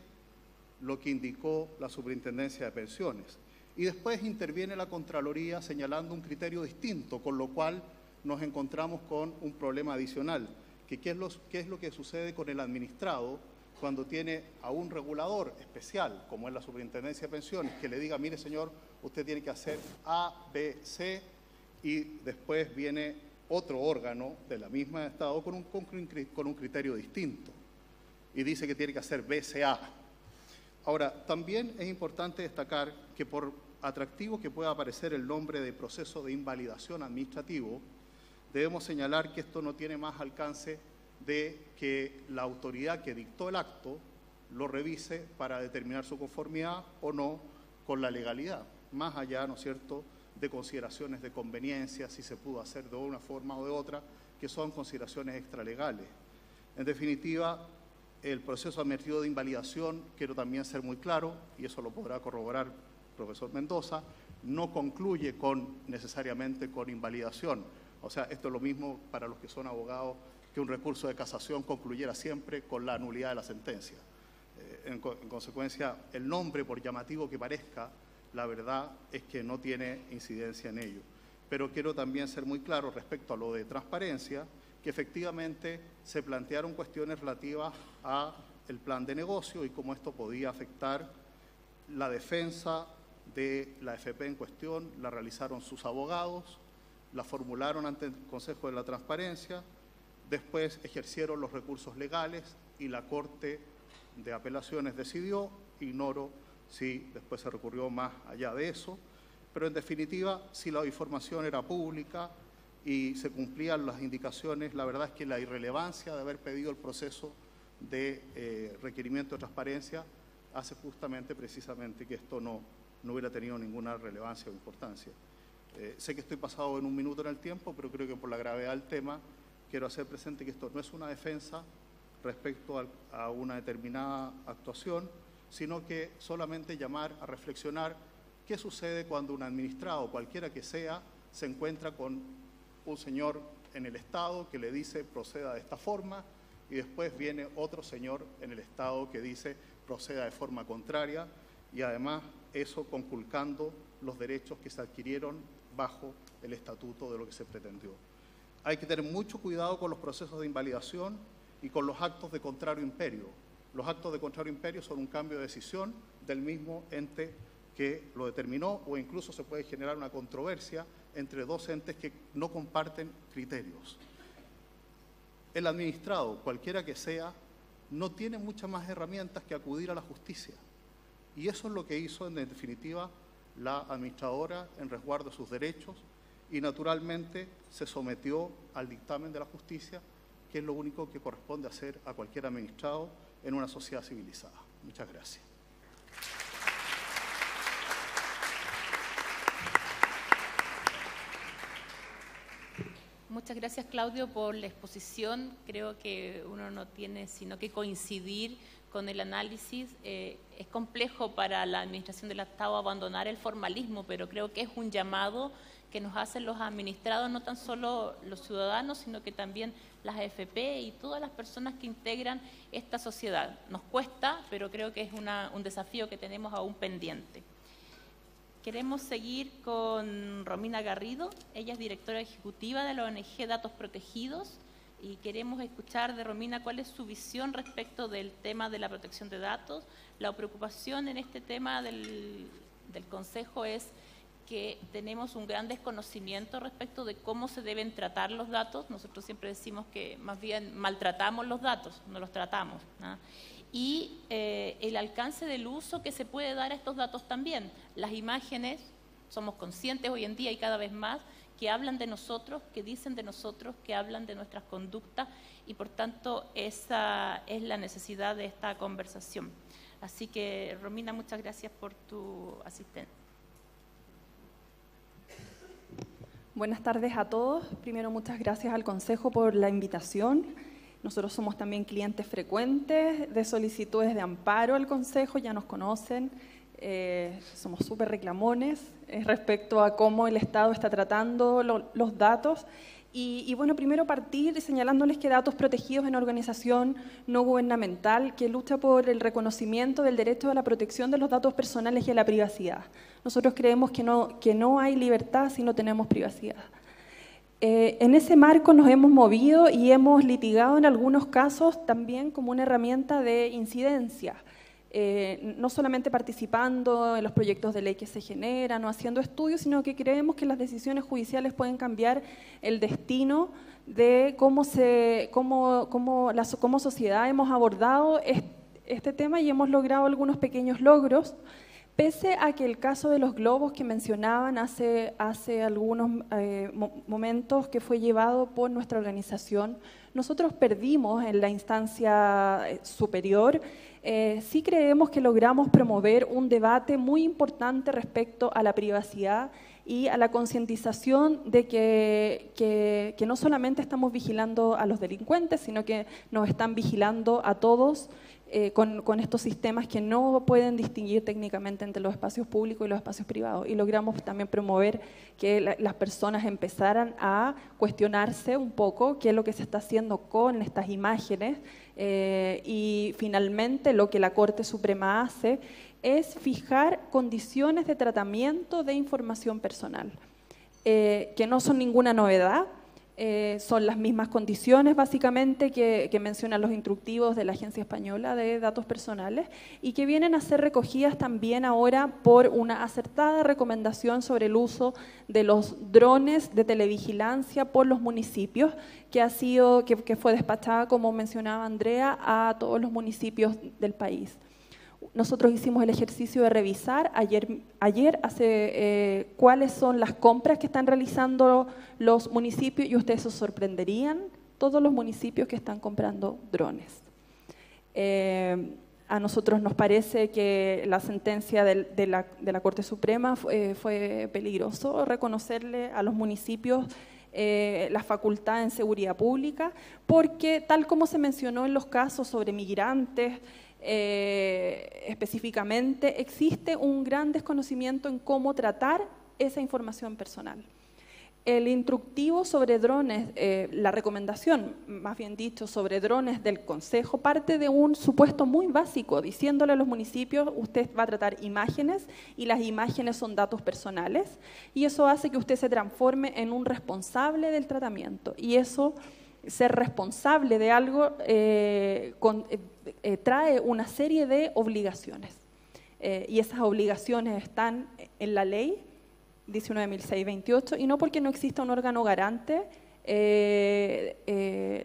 lo que indicó la Superintendencia de Pensiones. Y después interviene la Contraloría señalando un criterio distinto, con lo cual nos encontramos con un problema adicional, que qué es lo que sucede con el administrado cuando tiene a un regulador especial, como es la Superintendencia de Pensiones, que le diga, mire señor, usted tiene que hacer A, B, C, y después viene otro órgano de la misma Estado con un criterio distinto, y dice que tiene que hacer B, C, A. Ahora, también es importante destacar que por atractivo que pueda parecer el nombre de proceso de invalidación administrativo, debemos señalar que esto no tiene más alcance de que la autoridad que dictó el acto lo revise para determinar su conformidad o no con la legalidad, más allá, ¿no es cierto?, de consideraciones de conveniencia, si se pudo hacer de una forma o de otra, que son consideraciones extralegales. En definitiva, el proceso admitido de invalidación, quiero también ser muy claro, y eso lo podrá corroborar el profesor Mendoza, no concluye necesariamente con invalidación. O sea, esto es lo mismo para los que son abogados, que un recurso de casación concluyera siempre con la nulidad de la sentencia. En consecuencia, el nombre, por llamativo que parezca, la verdad es que no tiene incidencia en ello. Pero quiero también ser muy claro respecto a lo de transparencia, que efectivamente se plantearon cuestiones relativas al plan de negocio y cómo esto podía afectar la defensa de la AFP en cuestión, la realizaron sus abogados, la formularon ante el Consejo de la Transparencia, después ejercieron los recursos legales y la Corte de Apelaciones decidió, ignoro si después se recurrió más allá de eso, pero en definitiva, si la información era pública y se cumplían las indicaciones, la verdad es que la irrelevancia de haber pedido el proceso de requerimiento de transparencia hace justamente, precisamente, que esto no hubiera tenido ninguna relevancia o importancia. Sé que estoy pasado en un minuto en el tiempo, pero creo que por la gravedad del tema quiero hacer presente que esto no es una defensa respecto a una determinada actuación, sino que solamente llamar a reflexionar qué sucede cuando un administrado, cualquiera que sea, se encuentra con un señor en el Estado que le dice proceda de esta forma y después viene otro señor en el Estado que dice proceda de forma contraria y además eso conculcando los derechos que se adquirieron bajo el estatuto de lo que se pretendió. Hay que tener mucho cuidado con los procesos de invalidación y con los actos de contrario imperio. Los actos de contrario imperio son un cambio de decisión del mismo ente que lo determinó, o incluso se puede generar una controversia entre dos entes que no comparten criterios. El administrado, cualquiera que sea, no tiene muchas más herramientas que acudir a la justicia. Y eso es lo que hizo, en definitiva, la administradora en resguardo de sus derechos, y naturalmente se sometió al dictamen de la justicia, que es lo único que corresponde hacer a cualquier administrado en una sociedad civilizada. Muchas gracias. Muchas gracias, Claudio, por la exposición. Creo que uno no tiene sino que coincidir con el análisis. Es complejo para la Administración del Estado abandonar el formalismo, pero creo que es un llamado que nos hacen los administrados, no tan solo los ciudadanos, sino que también las AFP y todas las personas que integran esta sociedad. Nos cuesta, pero creo que es un desafío que tenemos aún pendiente. Queremos seguir con Romina Garrido. Ella es directora ejecutiva de la ONG Datos Protegidos, y queremos escuchar de Romina cuál es su visión respecto del tema de la protección de datos. La preocupación en este tema del Consejo es que tenemos un gran desconocimiento respecto de cómo se deben tratar los datos. Nosotros siempre decimos que más bien maltratamos los datos, no los tratamos, ¿no? Y el alcance del uso que se puede dar a estos datos también. Las imágenes, somos conscientes hoy en día y cada vez más, que hablan de nosotros, que dicen de nosotros, que hablan de nuestras conductas, y por tanto esa es la necesidad de esta conversación. Así que, Romina, muchas gracias por tu asistencia. Buenas tardes a todos. Primero, muchas gracias al Consejo por la invitación. Nosotros somos también clientes frecuentes de solicitudes de amparo al Consejo, ya nos conocen. Somos súper reclamones respecto a cómo el Estado está tratando los datos. Y bueno, primero partir señalándoles que Datos Protegidos es una organización no gubernamental que lucha por el reconocimiento del derecho a la protección de los datos personales y a la privacidad. Nosotros creemos que no hay libertad si no tenemos privacidad. En ese marco nos hemos movido y hemos litigado en algunos casos también como una herramienta de incidencia. No solamente participando en los proyectos de ley que se generan o haciendo estudios, sino que creemos que las decisiones judiciales pueden cambiar el destino de cómo sociedad hemos abordado este tema, y hemos logrado algunos pequeños logros, pese a que el caso de los globos que mencionaban hace algunos momentos, que fue llevado por nuestra organización, nosotros perdimos en la instancia superior. Sí creemos que logramos promover un debate muy importante respecto a la privacidad y a la concientización de que no solamente estamos vigilando a los delincuentes, sino que nos están vigilando a todos con estos sistemas que no pueden distinguir técnicamente entre los espacios públicos y los espacios privados. Y logramos también promover que las personas empezaran a cuestionarse un poco qué es lo que se está haciendo con estas imágenes. Y finalmente lo que la Corte Suprema hace es fijar condiciones de tratamiento de información personal, que no son ninguna novedad, son las mismas condiciones básicamente que mencionan los instructivos de la Agencia Española de Datos Personales, y que vienen a ser recogidas también ahora por una acertada recomendación sobre el uso de los drones de televigilancia por los municipios, que fue despachada, como mencionaba Andrea, a todos los municipios del país. Nosotros hicimos el ejercicio de revisar ayer cuáles son las compras que están realizando los municipios, y ustedes se sorprenderían, todos los municipios que están comprando drones. A nosotros nos parece que la sentencia de la Corte Suprema fue peligroso reconocerle a los municipios la facultad en seguridad pública, porque tal como se mencionó en los casos sobre migrantes, específicamente, existe un gran desconocimiento en cómo tratar esa información personal. El instructivo sobre drones, la recomendación, más bien dicho, sobre drones del Consejo, parte de un supuesto muy básico, diciéndole a los municipios: usted va a tratar imágenes, y las imágenes son datos personales, y eso hace que usted se transforme en un responsable del tratamiento, y eso ser responsable de algo trae una serie de obligaciones. Y esas obligaciones están en la ley 19.628, y no porque no exista un órgano garante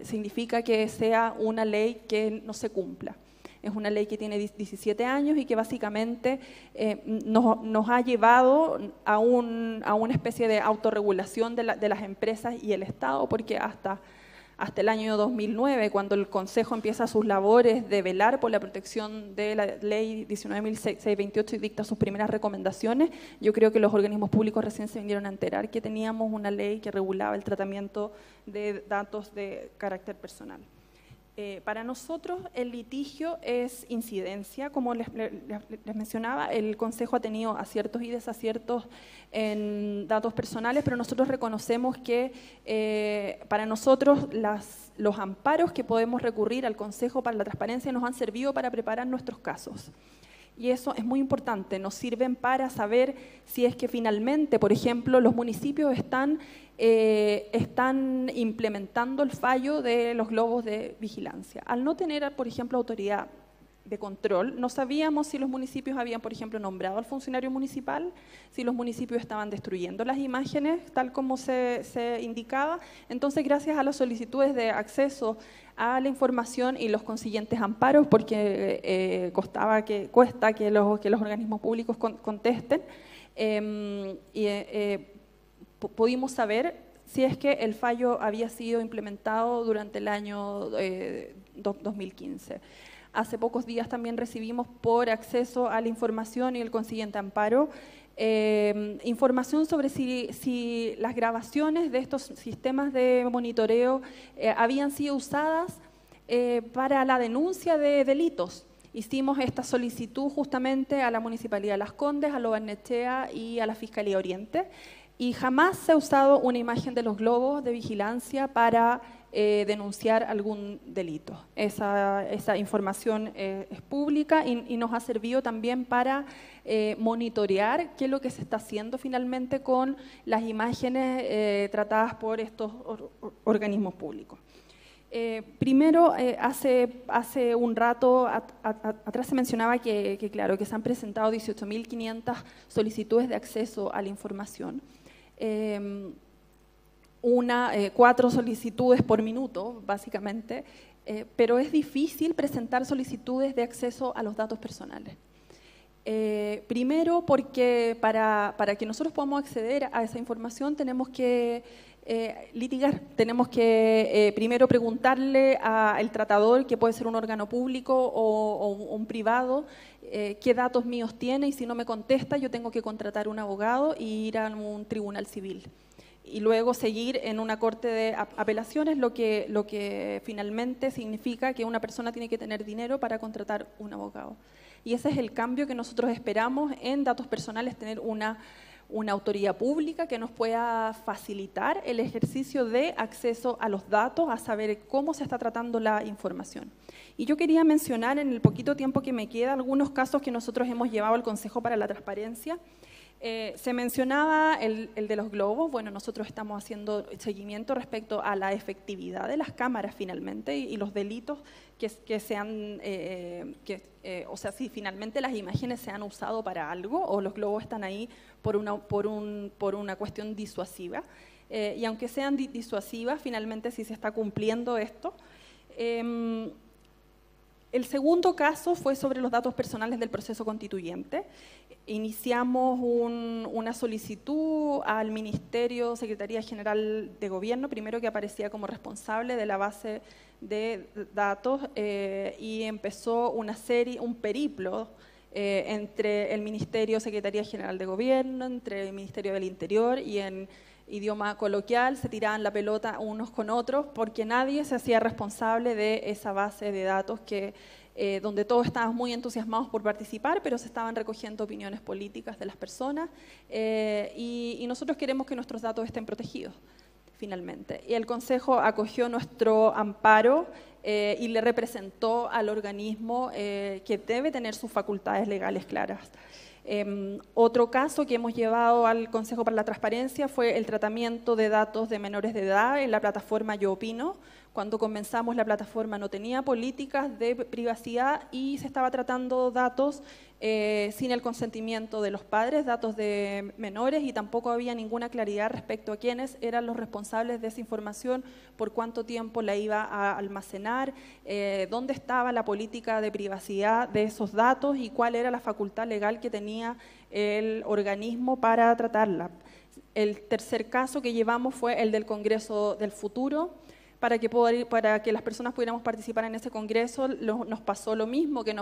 significa que sea una ley que no se cumpla. Es una ley que tiene 17 años y que básicamente nos ha llevado a una especie de autorregulación de las empresas y el Estado, porque hasta el año 2009, cuando el Consejo empieza sus labores de velar por la protección de la ley 19.628 y dicta sus primeras recomendaciones, yo creo que los organismos públicos recién se vinieron a enterar que teníamos una ley que regulaba el tratamiento de datos de carácter personal. Para nosotros el litigio es incidencia, como les mencionaba, el Consejo ha tenido aciertos y desaciertos en datos personales, pero nosotros reconocemos que para nosotros los amparos que podemos recurrir al Consejo para la Transparencia nos han servido para preparar nuestros casos. Y eso es muy importante, nos sirven para saber si es que finalmente, por ejemplo, los municipios están implementando el fallo de los globos de vigilancia. Al no tener, por ejemplo, autoridad de control, no sabíamos si los municipios habían, por ejemplo, nombrado al funcionario municipal, si los municipios estaban destruyendo las imágenes, tal como se indicaba. Entonces, gracias a las solicitudes de acceso a la información y los consiguientes amparos, porque cuesta que los organismos públicos contesten, pudimos saber si es que el fallo había sido implementado durante el año 2015. Hace pocos días también recibimos por acceso a la información y el consiguiente amparo información sobre si las grabaciones de estos sistemas de monitoreo habían sido usadas para la denuncia de delitos. Hicimos esta solicitud justamente a la Municipalidad de Las Condes, a Lo-Barnechea y a la Fiscalía Oriente, y jamás se ha usado una imagen de los globos de vigilancia para denunciar algún delito. Esa información es pública y nos ha servido también para monitorear qué es lo que se está haciendo finalmente con las imágenes tratadas por estos organismos públicos. Primero, hace un rato atrás se mencionaba que claro, que se han presentado 18.500 solicitudes de acceso a la información. 4 solicitudes por minuto, básicamente, pero es difícil presentar solicitudes de acceso a los datos personales. Primero, porque para que nosotros podamos acceder a esa información tenemos que litigar, tenemos que primero preguntarle al tratador, que puede ser un órgano público o un privado, qué datos míos tiene, y si no me contesta yo tengo que contratar un abogado e ir a un tribunal civil. Y luego seguir en una corte de apelaciones, lo que finalmente significa que una persona tiene que tener dinero para contratar un abogado. Y ese es el cambio que nosotros esperamos en datos personales, tener una autoridad pública que nos pueda facilitar el ejercicio de acceso a los datos, a saber cómo se está tratando la información. Y yo quería mencionar en el poquito tiempo que me queda algunos casos que nosotros hemos llevado al Consejo para la Transparencia. Se mencionaba el de los globos. Bueno, nosotros estamos haciendo seguimiento respecto a la efectividad de las cámaras finalmente y los delitos que se han, o sea, si finalmente las imágenes se han usado para algo o los globos están ahí por una cuestión disuasiva. Y aunque sean disuasivas, finalmente si se está cumpliendo esto. El segundo caso fue sobre los datos personales del proceso constituyente. Iniciamos una solicitud al Ministerio, Secretaría General de Gobierno, primero que aparecía como responsable de la base de datos, y empezó un periplo entre el Ministerio, Secretaría General de Gobierno, entre el Ministerio del Interior, y en idioma coloquial se tiraban la pelota unos con otros porque nadie se hacía responsable de esa base de datos donde todos estábamos muy entusiasmados por participar, pero se estaban recogiendo opiniones políticas de las personas, y nosotros queremos que nuestros datos estén protegidos finalmente. Y el Consejo acogió nuestro amparo y le representó al organismo que debe tener sus facultades legales claras. Otro caso que hemos llevado al Consejo para la Transparencia fue el tratamiento de datos de menores de edad en la plataforma Yo Opino, Cuando comenzamos la plataforma no tenía políticas de privacidad y se estaba tratando datos sin el consentimiento de los padres, datos de menores, y tampoco había ninguna claridad respecto a quiénes eran los responsables de esa información, por cuánto tiempo la iba a almacenar, dónde estaba la política de privacidad de esos datos y cuál era la facultad legal que tenía el organismo para tratarla. El tercer caso que llevamos fue el del Congreso del Futuro. Para que las personas pudiéramos participar en ese congreso, nos pasó lo mismo que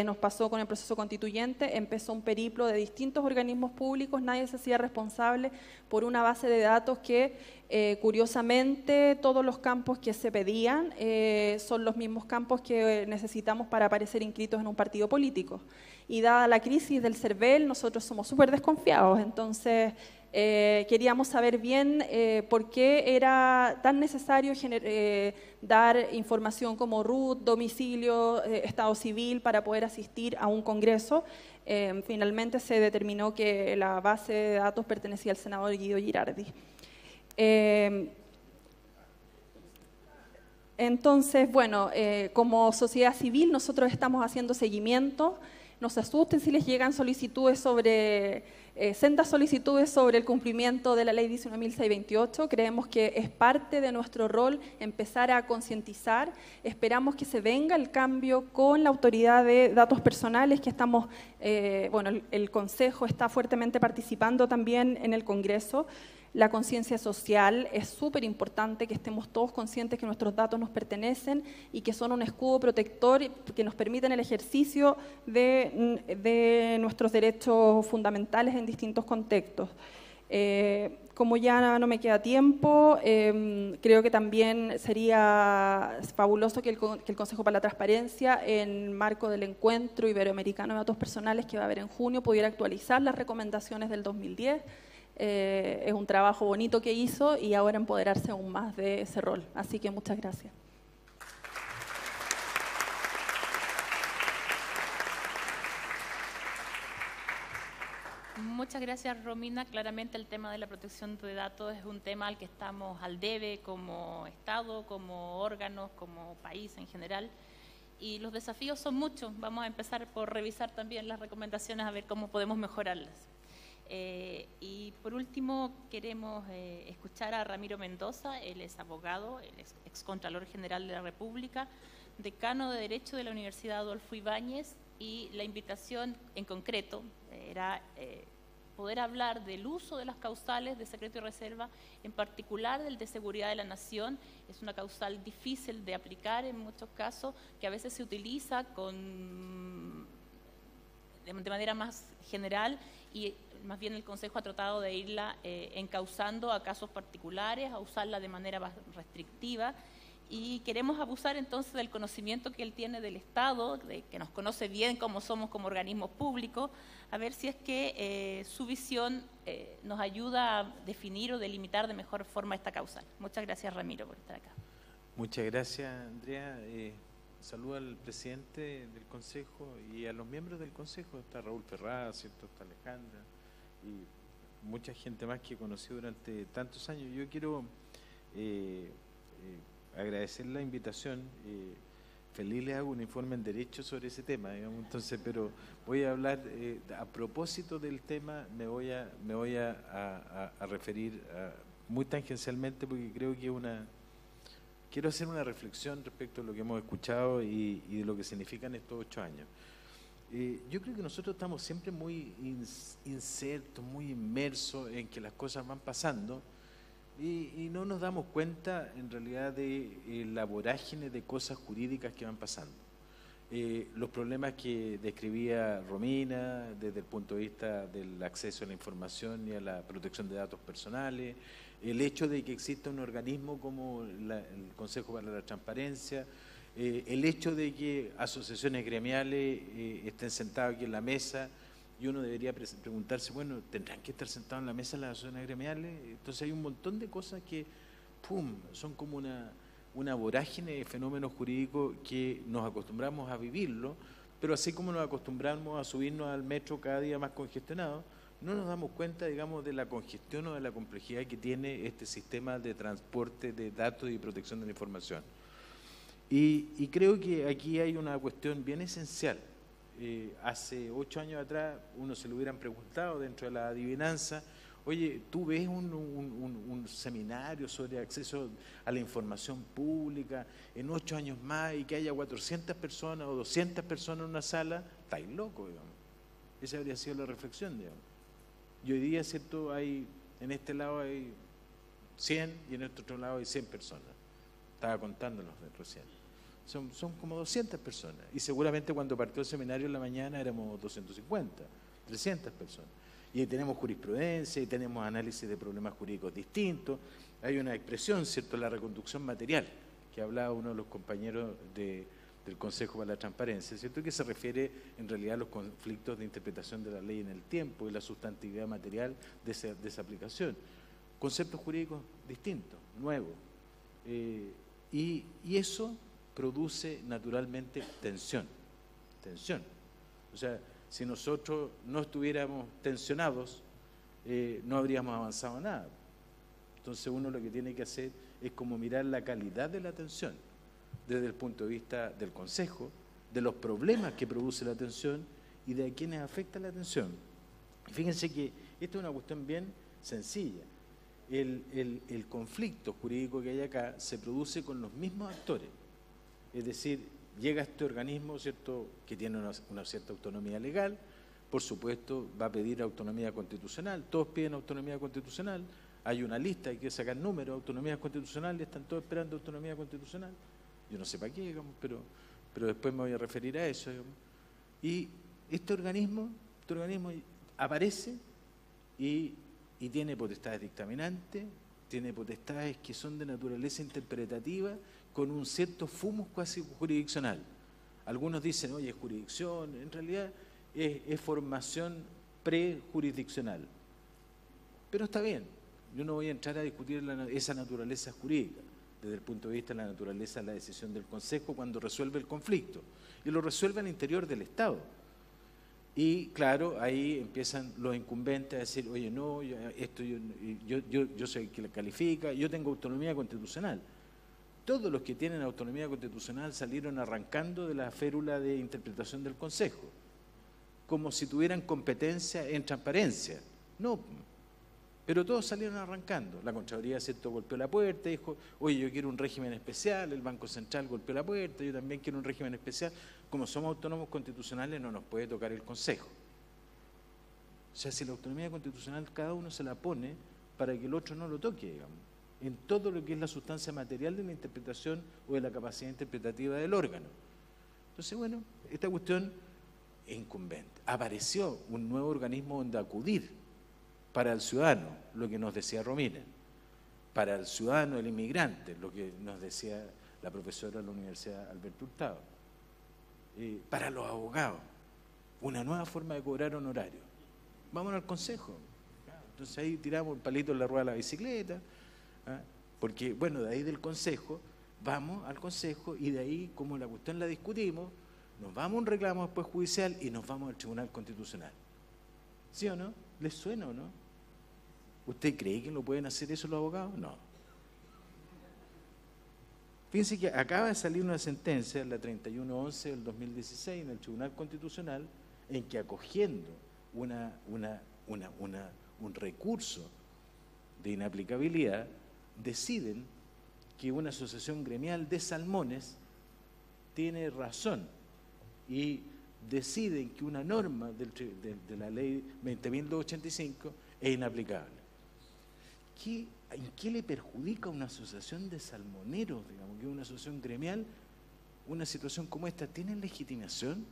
nos pasó con el proceso constituyente. Empezó un periplo de distintos organismos públicos, nadie se hacía responsable por una base de datos que, curiosamente, todos los campos que se pedían son los mismos campos que necesitamos para aparecer inscritos en un partido político. Y dada la crisis del CERVEL, nosotros somos súper desconfiados, entonces queríamos saber bien por qué era tan necesario dar información como RUT, domicilio, estado civil para poder asistir a un congreso. Finalmente se determinó que la base de datos pertenecía al senador Guido Girardi. Entonces, bueno, como sociedad civil nosotros estamos haciendo seguimiento. No se asusten si les llegan solicitudes sendas solicitudes sobre el cumplimiento de la Ley 19.628. Creemos que es parte de nuestro rol empezar a concientizar. Esperamos que se venga el cambio con la Autoridad de Datos Personales, que estamos, el Consejo está fuertemente participando también en el Congreso. La conciencia social es súper importante, que estemos todos conscientes que nuestros datos nos pertenecen y que son un escudo protector que nos permiten el ejercicio de nuestros derechos fundamentales en distintos contextos. Como ya no me queda tiempo, creo que también sería fabuloso que el Consejo para la Transparencia, en marco del Encuentro Iberoamericano de Datos Personales que va a haber en junio, pudiera actualizar las recomendaciones del 2010. Es un trabajo bonito que hizo y ahora empoderarse aún más de ese rol. Así que muchas gracias. Muchas gracias, Romina. Claramente el tema de la protección de datos es un tema al que estamos al debe como Estado, como órganos, como país en general. Y los desafíos son muchos. Vamos a empezar por revisar también las recomendaciones a ver cómo podemos mejorarlas. Y por último queremos escuchar a Ramiro Mendoza. Él es abogado, él es excontralor general de la República, decano de Derecho de la Universidad Adolfo Ibáñez, y la invitación en concreto era poder hablar del uso de las causales de secreto y reserva, en particular del de seguridad de la nación. Es una causal difícil de aplicar en muchos casos, que a veces se utiliza de manera más general, y más bien el Consejo ha tratado de irla encauzando a casos particulares, a usarla de manera más restrictiva, y queremos abusar entonces del conocimiento que él tiene del Estado, que nos conoce bien cómo somos como organismos públicos, a ver si es que su visión nos ayuda a definir o delimitar de mejor forma esta causal. Muchas gracias, Ramiro, por estar acá. Muchas gracias, Andrea. Saludo al presidente del Consejo y a los miembros del Consejo. Está Raúl Ferraz, ¿cierto? Está Alejandra y mucha gente más que he conocido durante tantos años. Yo quiero agradecer la invitación. Feliz les hago un informe en derecho sobre ese tema, digamos. Entonces, pero voy a hablar a propósito del tema. Me voy a referir muy tangencialmente, porque creo que quiero hacer una reflexión respecto a lo que hemos escuchado y de lo que significan estos 8 años. Yo creo que nosotros estamos siempre muy insertos, muy inmersos en que las cosas van pasando y no nos damos cuenta en realidad de la vorágine de cosas jurídicas que van pasando. Los problemas que describía Romina desde el punto de vista del acceso a la información y a la protección de datos personales, el hecho de que exista un organismo como el Consejo para la Transparencia, el hecho de que asociaciones gremiales estén sentadas aquí en la mesa, y uno debería preguntarse, bueno, ¿tendrán que estar sentados en la mesa las asociaciones gremiales? Entonces hay un montón de cosas que, son como una vorágine de fenómenos jurídicos que nos acostumbramos a vivirlo, pero así como nos acostumbramos a subirnos al metro cada día más congestionado, no nos damos cuenta, digamos, de la congestión o de la complejidad que tiene este sistema de transporte de datos y protección de la información. Y creo que aquí hay una cuestión bien esencial. Hace 8 años atrás uno se lo hubieran preguntado dentro de la adivinanza, oye, ¿tú ves un seminario sobre acceso a la información pública en 8 años más y que haya 400 personas o 200 personas en una sala? Estáis locos, digamos. Esa habría sido la reflexión, digamos. Y hoy día, ¿cierto? En este lado hay 100 y en este otro lado hay 100 personas. Estaba contándolos recién. Son como 200 personas. Y seguramente cuando partió el seminario en la mañana éramos 250, 300 personas. Y tenemos jurisprudencia y tenemos análisis de problemas jurídicos distintos. Hay una expresión, ¿cierto?, la reconducción material, que hablaba uno de los compañeros del Consejo para la Transparencia, ¿cierto?, que se refiere en realidad a los conflictos de interpretación de la ley en el tiempo y la sustantividad material de esa aplicación. Conceptos jurídicos distintos, nuevos. Y eso produce naturalmente tensión. O sea, si nosotros no estuviéramos tensionados, no habríamos avanzado nada. Entonces uno lo que tiene que hacer es como mirar la calidad de la tensión desde el punto de vista del Consejo, de los problemas que produce la tensión y de a quienes afecta la tensión. Fíjense que esto es una cuestión bien sencilla. El conflicto jurídico que hay acá se produce con los mismos actores. Es decir, llega este organismo, ¿cierto?, que tiene una cierta autonomía legal, por supuesto va a pedir autonomía constitucional, todos piden autonomía constitucional, hay una lista, hay que sacar números de autonomía constitucional y están todos esperando autonomía constitucional. Yo no sé para qué, digamos, pero después me voy a referir a eso, digamos. Y este organismo aparece y tiene potestades dictaminantes, tiene potestades que son de naturaleza interpretativa, con un cierto fumus cuasi jurisdiccional. Algunos dicen, oye, es jurisdicción, en realidad es formación prejurisdiccional. Pero está bien, yo no voy a entrar a discutir esa naturaleza jurídica, desde el punto de vista de la naturaleza de la decisión del Consejo cuando resuelve el conflicto, y lo resuelve al interior del Estado. Y claro, ahí empiezan los incumbentes a decir, oye, no, yo soy el que la califica, yo tengo autonomía constitucional. Todos los que tienen autonomía constitucional salieron arrancando de la férula de interpretación del Consejo, como si tuvieran competencia en transparencia. No, pero todos salieron arrancando. La Contraloría, ¿cierto?, golpeó la puerta, dijo, oye, yo quiero un régimen especial, el Banco Central golpeó la puerta, yo también quiero un régimen especial. Como somos autónomos constitucionales no nos puede tocar el Consejo. O sea, si la autonomía constitucional cada uno se la pone para que el otro no lo toque, digamos, en todo lo que es la sustancia material de la interpretación o de la capacidad interpretativa del órgano. Entonces, bueno, esta cuestión es incumbente. Apareció un nuevo organismo donde acudir para el ciudadano, lo que nos decía Romina, para el ciudadano, el inmigrante, lo que nos decía la profesora de la Universidad Alberto Hurtado, para los abogados, una nueva forma de cobrar honorario. Vámonos al Consejo. Entonces ahí tiramos el palito en la rueda de la bicicleta, porque, bueno, de ahí del Consejo, vamos al Consejo y de ahí, como la cuestión la discutimos, nos vamos a un reclamo después judicial y nos vamos al Tribunal Constitucional. ¿Sí o no? ¿Les suena o no? ¿Usted cree que lo pueden hacer eso los abogados? No. Fíjense que acaba de salir una sentencia, la 3111 del 2016, en el Tribunal Constitucional, en que acogiendo un recurso de inaplicabilidad, deciden que una asociación gremial de salmones tiene razón y deciden que una norma de la ley 20.285 es inaplicable. ¿En qué le perjudica a una asociación de salmoneros, digamos, que es una asociación gremial, una situación como esta? ¿Tienen legitimación?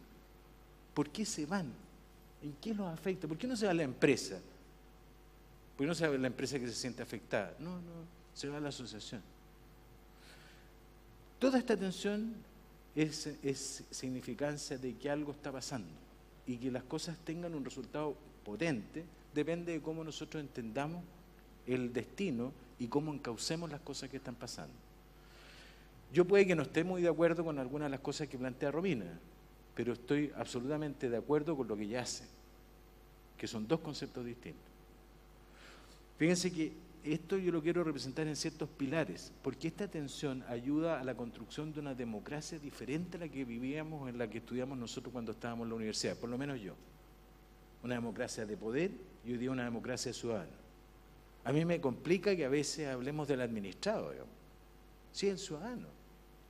¿Por qué se van? ¿En qué los afecta? ¿Por qué no se va a la empresa? ¿Por qué no se va a la empresa que se siente afectada? No, se va a la asociación. Toda esta tensión es significancia de que algo está pasando y que las cosas tengan un resultado potente depende de cómo nosotros entendamos el destino y cómo encaucemos las cosas que están pasando. Yo puede que no esté muy de acuerdo con algunas de las cosas que plantea Romina, pero estoy absolutamente de acuerdo con lo que ella hace, que son dos conceptos distintos. Fíjense que esto yo lo quiero representar en ciertos pilares, porque esta tensión ayuda a la construcción de una democracia diferente a la que vivíamos, en la que estudiamos nosotros cuando estábamos en la universidad, por lo menos yo. Una democracia de poder y hoy día una democracia ciudadana. A mí me complica que a veces hablemos del administrado, digamos. Sí, el ciudadano,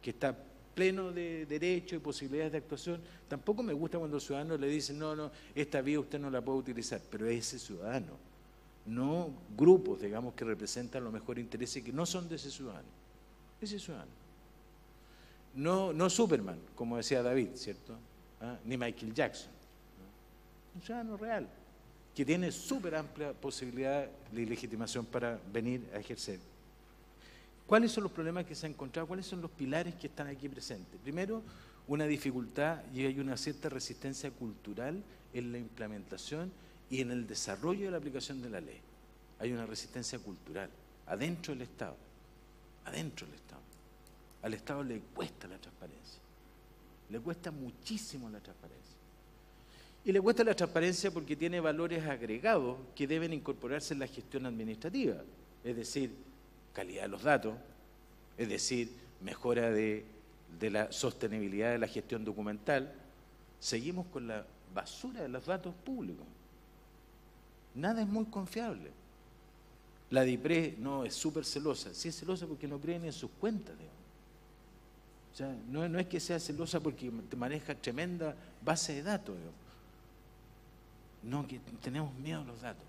que está pleno de derechos y posibilidades de actuación. Tampoco me gusta cuando el ciudadano le dicen, no, esta vía usted no la puede utilizar, pero es ese ciudadano, no grupos, digamos, que representan los mejores intereses que no son de ese ciudadano. Ese ciudadano. No Superman, como decía David, ¿cierto? ¿Ah? Ni Michael Jackson. ¿No? Un ciudadano real, que tiene súper amplia posibilidad de legitimación para venir a ejercer. ¿Cuáles son los problemas que se han encontrado? ¿Cuáles son los pilares que están aquí presentes? Primero, una dificultad y hay una cierta resistencia cultural en la implementación y en el desarrollo de la aplicación de la ley. Hay una resistencia cultural adentro del Estado. Adentro del Estado. Al Estado le cuesta la transparencia. Le cuesta muchísimo la transparencia. Y le cuesta la transparencia porque tiene valores agregados que deben incorporarse en la gestión administrativa. Es decir, calidad de los datos, es decir, mejora de la sostenibilidad de la gestión documental. Seguimos con la basura de los datos públicos. Nada es muy confiable. La DIPRE no es súper celosa. Sí es celosa porque no cree ni en sus cuentas, digamos. O sea, no es que sea celosa porque te maneja tremenda base de datos, digamos. No, que tenemos miedo a los datos.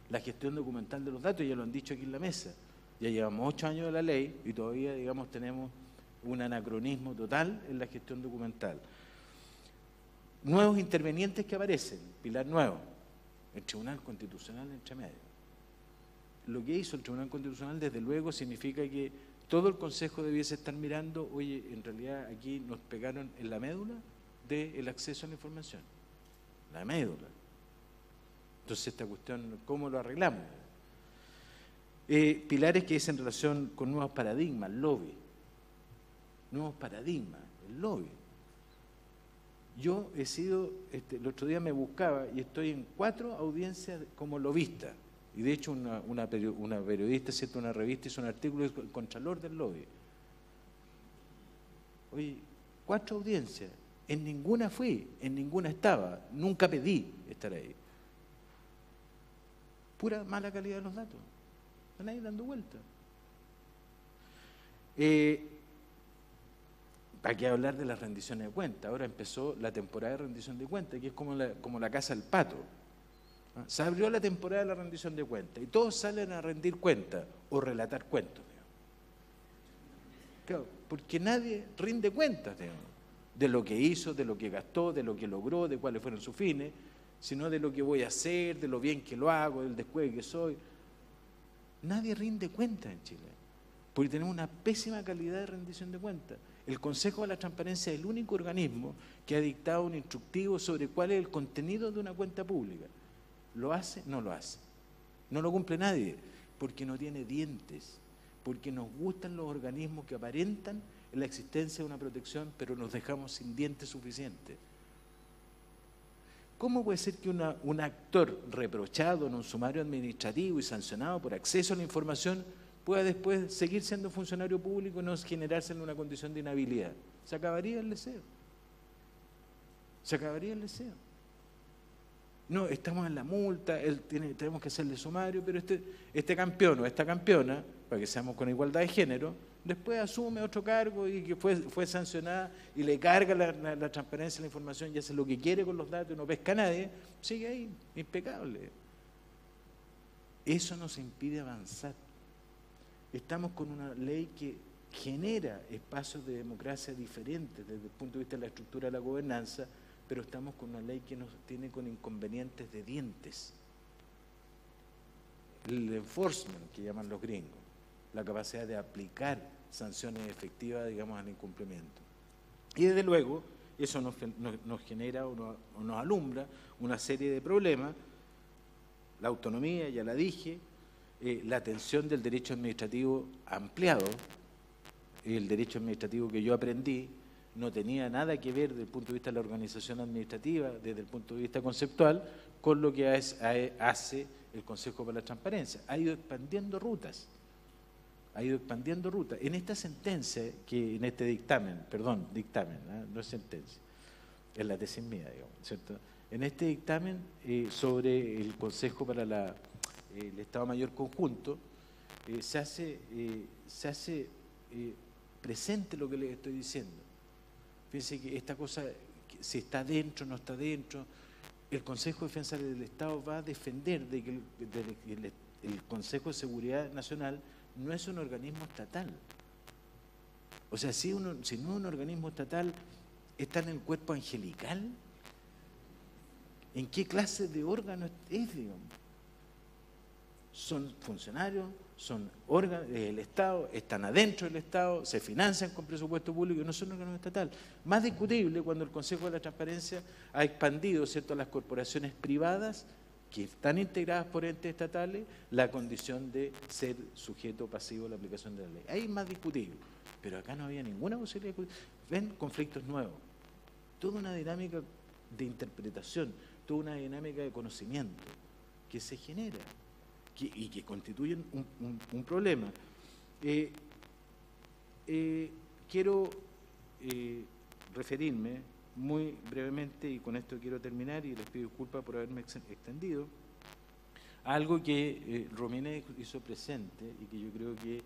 La gestión documental de los datos, ya lo han dicho aquí en la mesa. Ya llevamos 8 años de la ley y todavía, digamos, tenemos un anacronismo total en la gestión documental. Nuevos intervenientes que aparecen, pilar nuevo, el Tribunal Constitucional entre medio. Lo que hizo el Tribunal Constitucional, desde luego, significa que todo el Consejo debiese estar mirando, oye, en realidad aquí nos pegaron en la médula del acceso a la información. La médula. Entonces, esta cuestión, ¿cómo lo arreglamos? Pilares que es en relación con nuevos paradigmas, lobby. Nuevos paradigmas, el lobby. Yo he sido, el otro día me buscaba y estoy en 4 audiencias como lobista. Y de hecho una periodista, ¿cierto?, una revista hizo un artículo del Contralor del lobby. Oye, 4 audiencias, en ninguna fui, en ninguna estaba, nunca pedí estar ahí. Pura mala calidad de los datos. Están ahí dando vuelta. ¿Para qué hablar de las rendiciones de cuentas? Ahora empezó la temporada de rendición de cuentas, que es como la casa del pato. ¿Ah? Se abrió la temporada de la rendición de cuentas y todos salen a rendir cuentas o relatar cuentos. Claro, porque nadie rinde cuentas, digamos, de lo que hizo, de lo que gastó, de lo que logró, de cuáles fueron sus fines, sino de lo que voy a hacer, de lo bien que lo hago, del descuido que soy. Nadie rinde cuentas en Chile, porque tenemos una pésima calidad de rendición de cuentas. El Consejo de la Transparencia es el único organismo que ha dictado un instructivo sobre cuál es el contenido de una cuenta pública. ¿Lo hace? No lo hace. No lo cumple nadie, porque no tiene dientes, porque nos gustan los organismos que aparentan la existencia de una protección, pero nos dejamos sin dientes suficientes. ¿Cómo puede ser que un actor reprochado en un sumario administrativo y sancionado por acceso a la información pueda después seguir siendo funcionario público y no generarse en una condición de inhabilidad? Se acabaría el deseo. Se acabaría el deseo. No, estamos en la multa, tenemos que hacerle sumario, pero este campeón o esta campeona, para que seamos con igualdad de género, después asume otro cargo y que fue sancionada y le carga la transparencia de la información y hace lo que quiere con los datos y no pesca a nadie, sigue ahí, impecable. Eso nos impide avanzar. Estamos con una ley que genera espacios de democracia diferentes desde el punto de vista de la estructura de la gobernanza, pero estamos con una ley que nos tiene con inconvenientes de dientes. El enforcement, que llaman los gringos, la capacidad de aplicar sanciones efectivas, digamos, al incumplimiento. Y desde luego, eso nos genera o nos alumbra una serie de problemas. La autonomía, ya la dije, la atención del derecho administrativo ampliado, el derecho administrativo que yo aprendí, no tenía nada que ver desde el punto de vista de la organización administrativa, desde el punto de vista conceptual, con lo que hace el Consejo para la Transparencia. Ha ido expandiendo rutas. En esta sentencia, en este dictamen, no es sentencia, es la tesis mía, digamos, ¿cierto? En este dictamen sobre el Consejo para el Estado Mayor Conjunto, se hace presente lo que les estoy diciendo. Fíjense que esta cosa, si está dentro, no está dentro, el Consejo de Defensa del Estado va a defender de que el Consejo de Seguridad Nacional no es un organismo estatal. O sea, si no es un organismo estatal, ¿está en el cuerpo angelical? ¿En qué clase de órgano es, digamos? Son funcionarios, son órganos del Estado, están adentro del Estado, se financian con presupuesto público y no son órganos estatales. Más discutible cuando el Consejo de la Transparencia ha expandido, ¿cierto?, a las corporaciones privadas que están integradas por entes estatales la condición de ser sujeto pasivo a la aplicación de la ley. Ahí es más discutible, pero acá no había ninguna posibilidad de discutir. Ven conflictos nuevos, toda una dinámica de interpretación, toda una dinámica de conocimiento que se genera y que constituyen un problema. Quiero referirme muy brevemente, y con esto quiero terminar y les pido disculpas por haberme extendido, a algo que Romina hizo presente y que yo creo que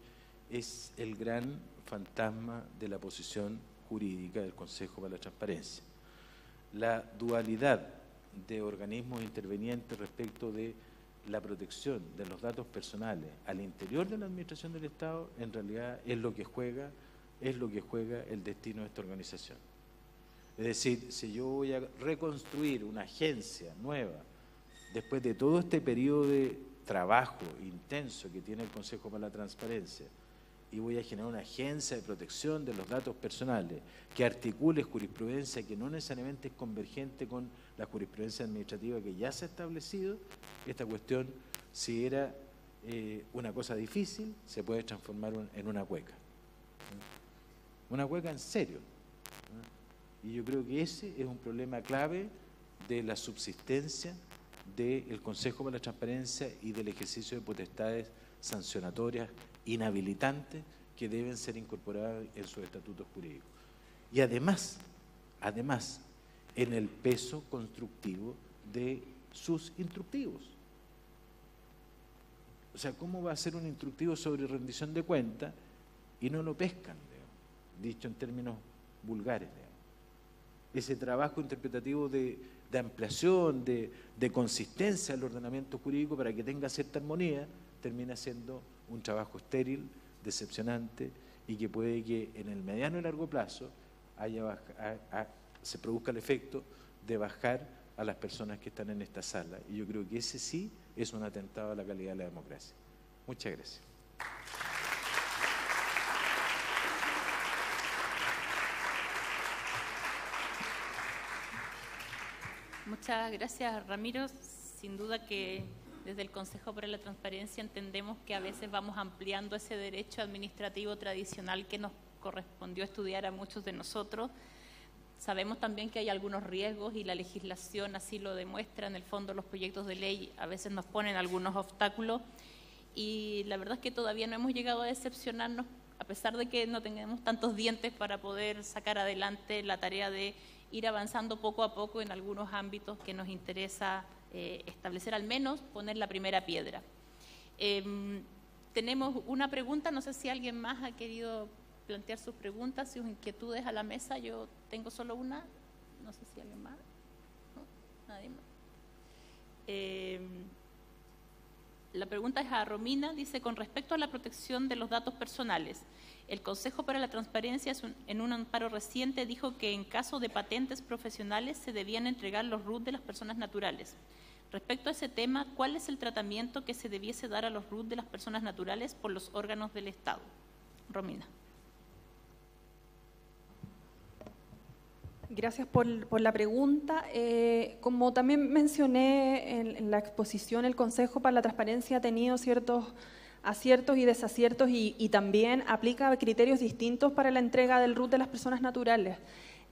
es el gran fantasma de la posición jurídica del Consejo para la Transparencia. La dualidad de organismos intervenientes respecto de la protección de los datos personales al interior de la administración del Estado, en realidad es lo que juega el destino de esta organización. Es decir, si yo voy a reconstruir una agencia nueva, después de todo este periodo de trabajo intenso que tiene el Consejo para la Transparencia, y voy a generar una agencia de protección de los datos personales que articule jurisprudencia que no necesariamente es convergente con la jurisprudencia administrativa que ya se ha establecido, esta cuestión, si era una cosa difícil, se puede transformar en una cueca. Una cueca en serio. Y yo creo que ese es un problema clave de la subsistencia del Consejo para la Transparencia y del ejercicio de potestades sancionatorias inhabilitantes que deben ser incorporadas en sus estatutos jurídicos. Y además, en el peso constructivo de sus instructivos. O sea, ¿cómo va a ser un instructivo sobre rendición de cuentas y no lo pescan, digamos, dicho en términos vulgares, digamos? Ese trabajo interpretativo de ampliación, de consistencia del ordenamiento jurídico para que tenga cierta armonía, termina siendo un trabajo estéril, decepcionante, y que puede que en el mediano y largo plazo se produzca el efecto de bajar a las personas que están en esta sala. Y yo creo que ese sí es un atentado a la calidad de la democracia. Muchas gracias. Muchas gracias, Ramiro. Sin duda que desde el Consejo para la Transparencia entendemos que a veces vamos ampliando ese derecho administrativo tradicional que nos correspondió estudiar a muchos de nosotros. Sabemos también que hay algunos riesgos y la legislación así lo demuestra. En el fondo, los proyectos de ley a veces nos ponen algunos obstáculos y la verdad es que todavía no hemos llegado a decepcionarnos, a pesar de que no tengamos tantos dientes para poder sacar adelante la tarea de ir avanzando poco a poco en algunos ámbitos que nos interesa establecer, al menos poner la primera piedra. Tenemos una pregunta, no sé si alguien más ha querido plantear sus preguntas, sus inquietudes a la mesa. Yo tengo solo una, no sé si alguien más. ¿No? Nadie más. La pregunta es a Romina, dice: con respecto a la protección de los datos personales, el Consejo para la Transparencia en un amparo reciente dijo que en caso de patentes profesionales se debían entregar los RUT de las personas naturales. Respecto a ese tema, ¿cuál es el tratamiento que se debiese dar a los RUT de las personas naturales por los órganos del Estado? Romina. Gracias por la pregunta. Como también mencioné en la exposición, el Consejo para la Transparencia ha tenido ciertos aciertos y desaciertos y también aplica criterios distintos para la entrega del RUT de las personas naturales.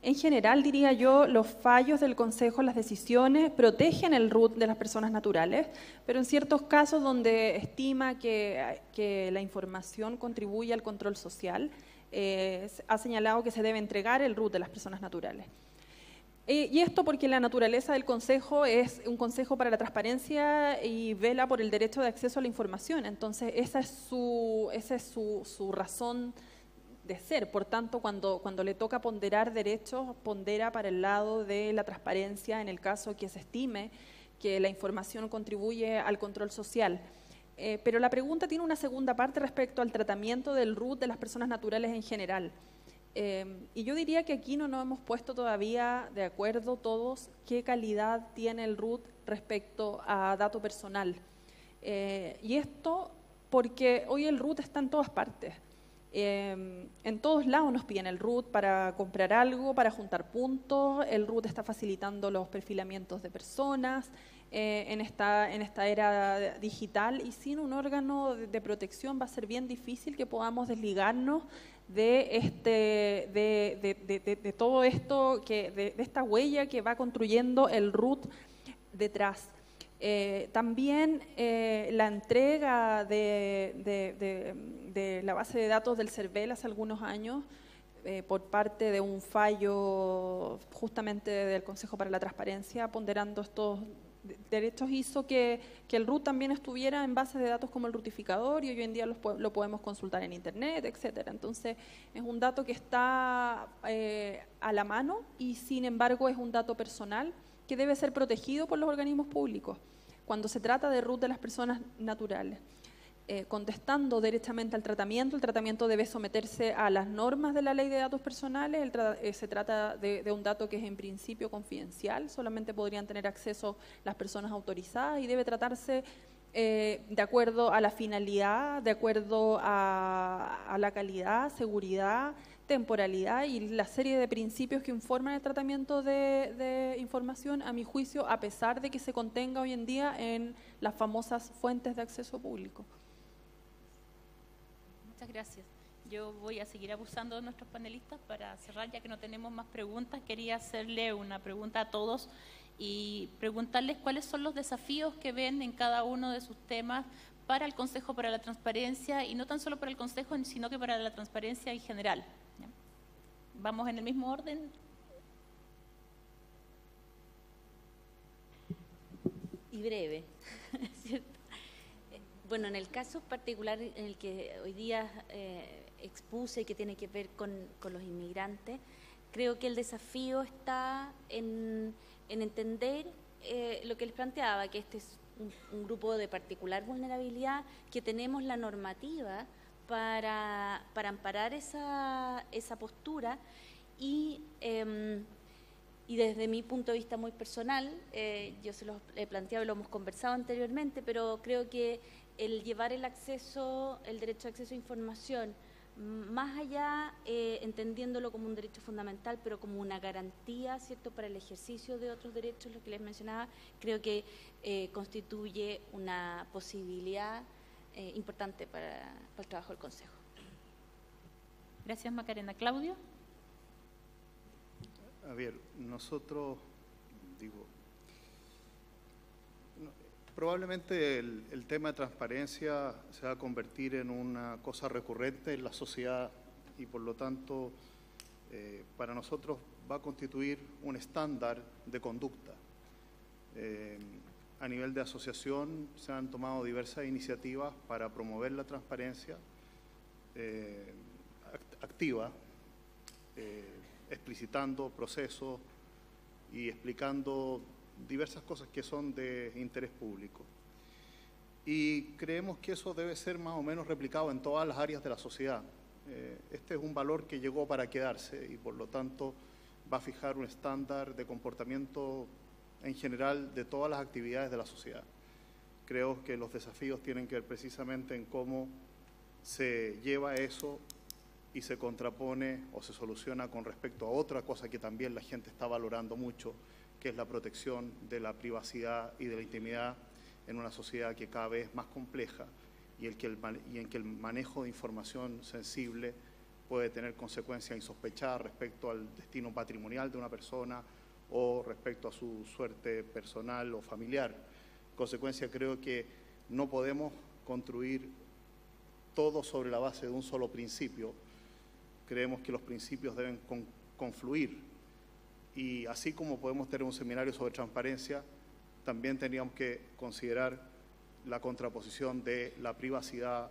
En general, diría yo, los fallos del Consejo, las decisiones, protegen el RUT de las personas naturales, pero en ciertos casos donde estima que la información contribuye al control social, ha señalado que se debe entregar el RUT de las personas naturales. Y esto porque la naturaleza del Consejo es un Consejo para la transparencia y vela por el derecho de acceso a la información. Entonces, esa es su razón de ser. Por tanto, cuando le toca ponderar derechos, pondera para el lado de la transparencia en el caso que se estime que la información contribuye al control social. Pero la pregunta tiene una segunda parte respecto al tratamiento del RUT de las personas naturales en general. Y yo diría que aquí no nos hemos puesto todavía de acuerdo todos qué calidad tiene el RUT respecto a dato personal. Y esto porque hoy el RUT está en todas partes. En todos lados nos piden el RUT para comprar algo, para juntar puntos. El RUT está facilitando los perfilamientos de personas en esta era digital, y sin un órgano de protección va a ser bien difícil que podamos desligarnos de todo esto, de esta huella que va construyendo el RUT detrás. También la entrega de la base de datos del CERVEL hace algunos años por parte de un fallo justamente del Consejo para la Transparencia, ponderando estos derechos, hizo que el RUT también estuviera en bases de datos como el rutificador, y hoy en día lo podemos consultar en internet, etcétera. Entonces es un dato que está a la mano, y sin embargo es un dato personal que debe ser protegido por los organismos públicos cuando se trata de RUT de las personas naturales. Contestando derechamente al tratamiento, el tratamiento debe someterse a las normas de la Ley de Datos Personales. Se trata de un dato que es en principio confidencial, solamente podrían tener acceso las personas autorizadas, y debe tratarse de acuerdo a la finalidad, de acuerdo a la calidad, seguridad, temporalidad y la serie de principios que informan el tratamiento de información, a mi juicio, a pesar de que se contenga hoy en día en las famosas fuentes de acceso público. Muchas gracias. Yo voy a seguir abusando de nuestros panelistas para cerrar, ya que no tenemos más preguntas. Quería hacerle una pregunta a todos y preguntarles cuáles son los desafíos que ven en cada uno de sus temas para el Consejo para la Transparencia, y no tan solo para el Consejo, sino que para la transparencia en general. ¿Ya? ¿Vamos en el mismo orden? Y breve, ¿cierto? Bueno, en el caso particular en el que hoy día expuse, que tiene que ver con los inmigrantes, creo que el desafío está en entender lo que les planteaba, que este es un grupo de particular vulnerabilidad, que tenemos la normativa para amparar esa postura, y desde mi punto de vista muy personal, yo se los he planteado y lo hemos conversado anteriormente, pero creo que el llevar el derecho de acceso a información, más allá, entendiéndolo como un derecho fundamental, pero como una garantía, ¿cierto?, para el ejercicio de otros derechos, lo que les mencionaba, creo que constituye una posibilidad importante para el trabajo del Consejo. Gracias, Macarena. Claudio. A ver, nosotros, probablemente el tema de transparencia se va a convertir en una cosa recurrente en la sociedad, y por lo tanto para nosotros va a constituir un estándar de conducta. A nivel de asociación se han tomado diversas iniciativas para promover la transparencia activa, explicitando procesos y explicando diversas cosas que son de interés público. Y creemos que eso debe ser más o menos replicado en todas las áreas de la sociedad. Este es un valor que llegó para quedarse, y por lo tanto va a fijar un estándar de comportamiento en general de todas las actividades de la sociedad. Creo que los desafíos tienen que ver precisamente en cómo se lleva eso y se contrapone o se soluciona con respecto a otra cosa que también la gente está valorando mucho, que es la protección de la privacidad y de la intimidad en una sociedad que cada vez es más compleja, y en que el manejo de información sensible puede tener consecuencias insospechadas respecto al destino patrimonial de una persona o respecto a su suerte personal o familiar. En consecuencia, creo que no podemos construir todo sobre la base de un solo principio. Creemos que los principios deben confluir, y así como podemos tener un seminario sobre transparencia, también teníamos que considerar la contraposición de la privacidad,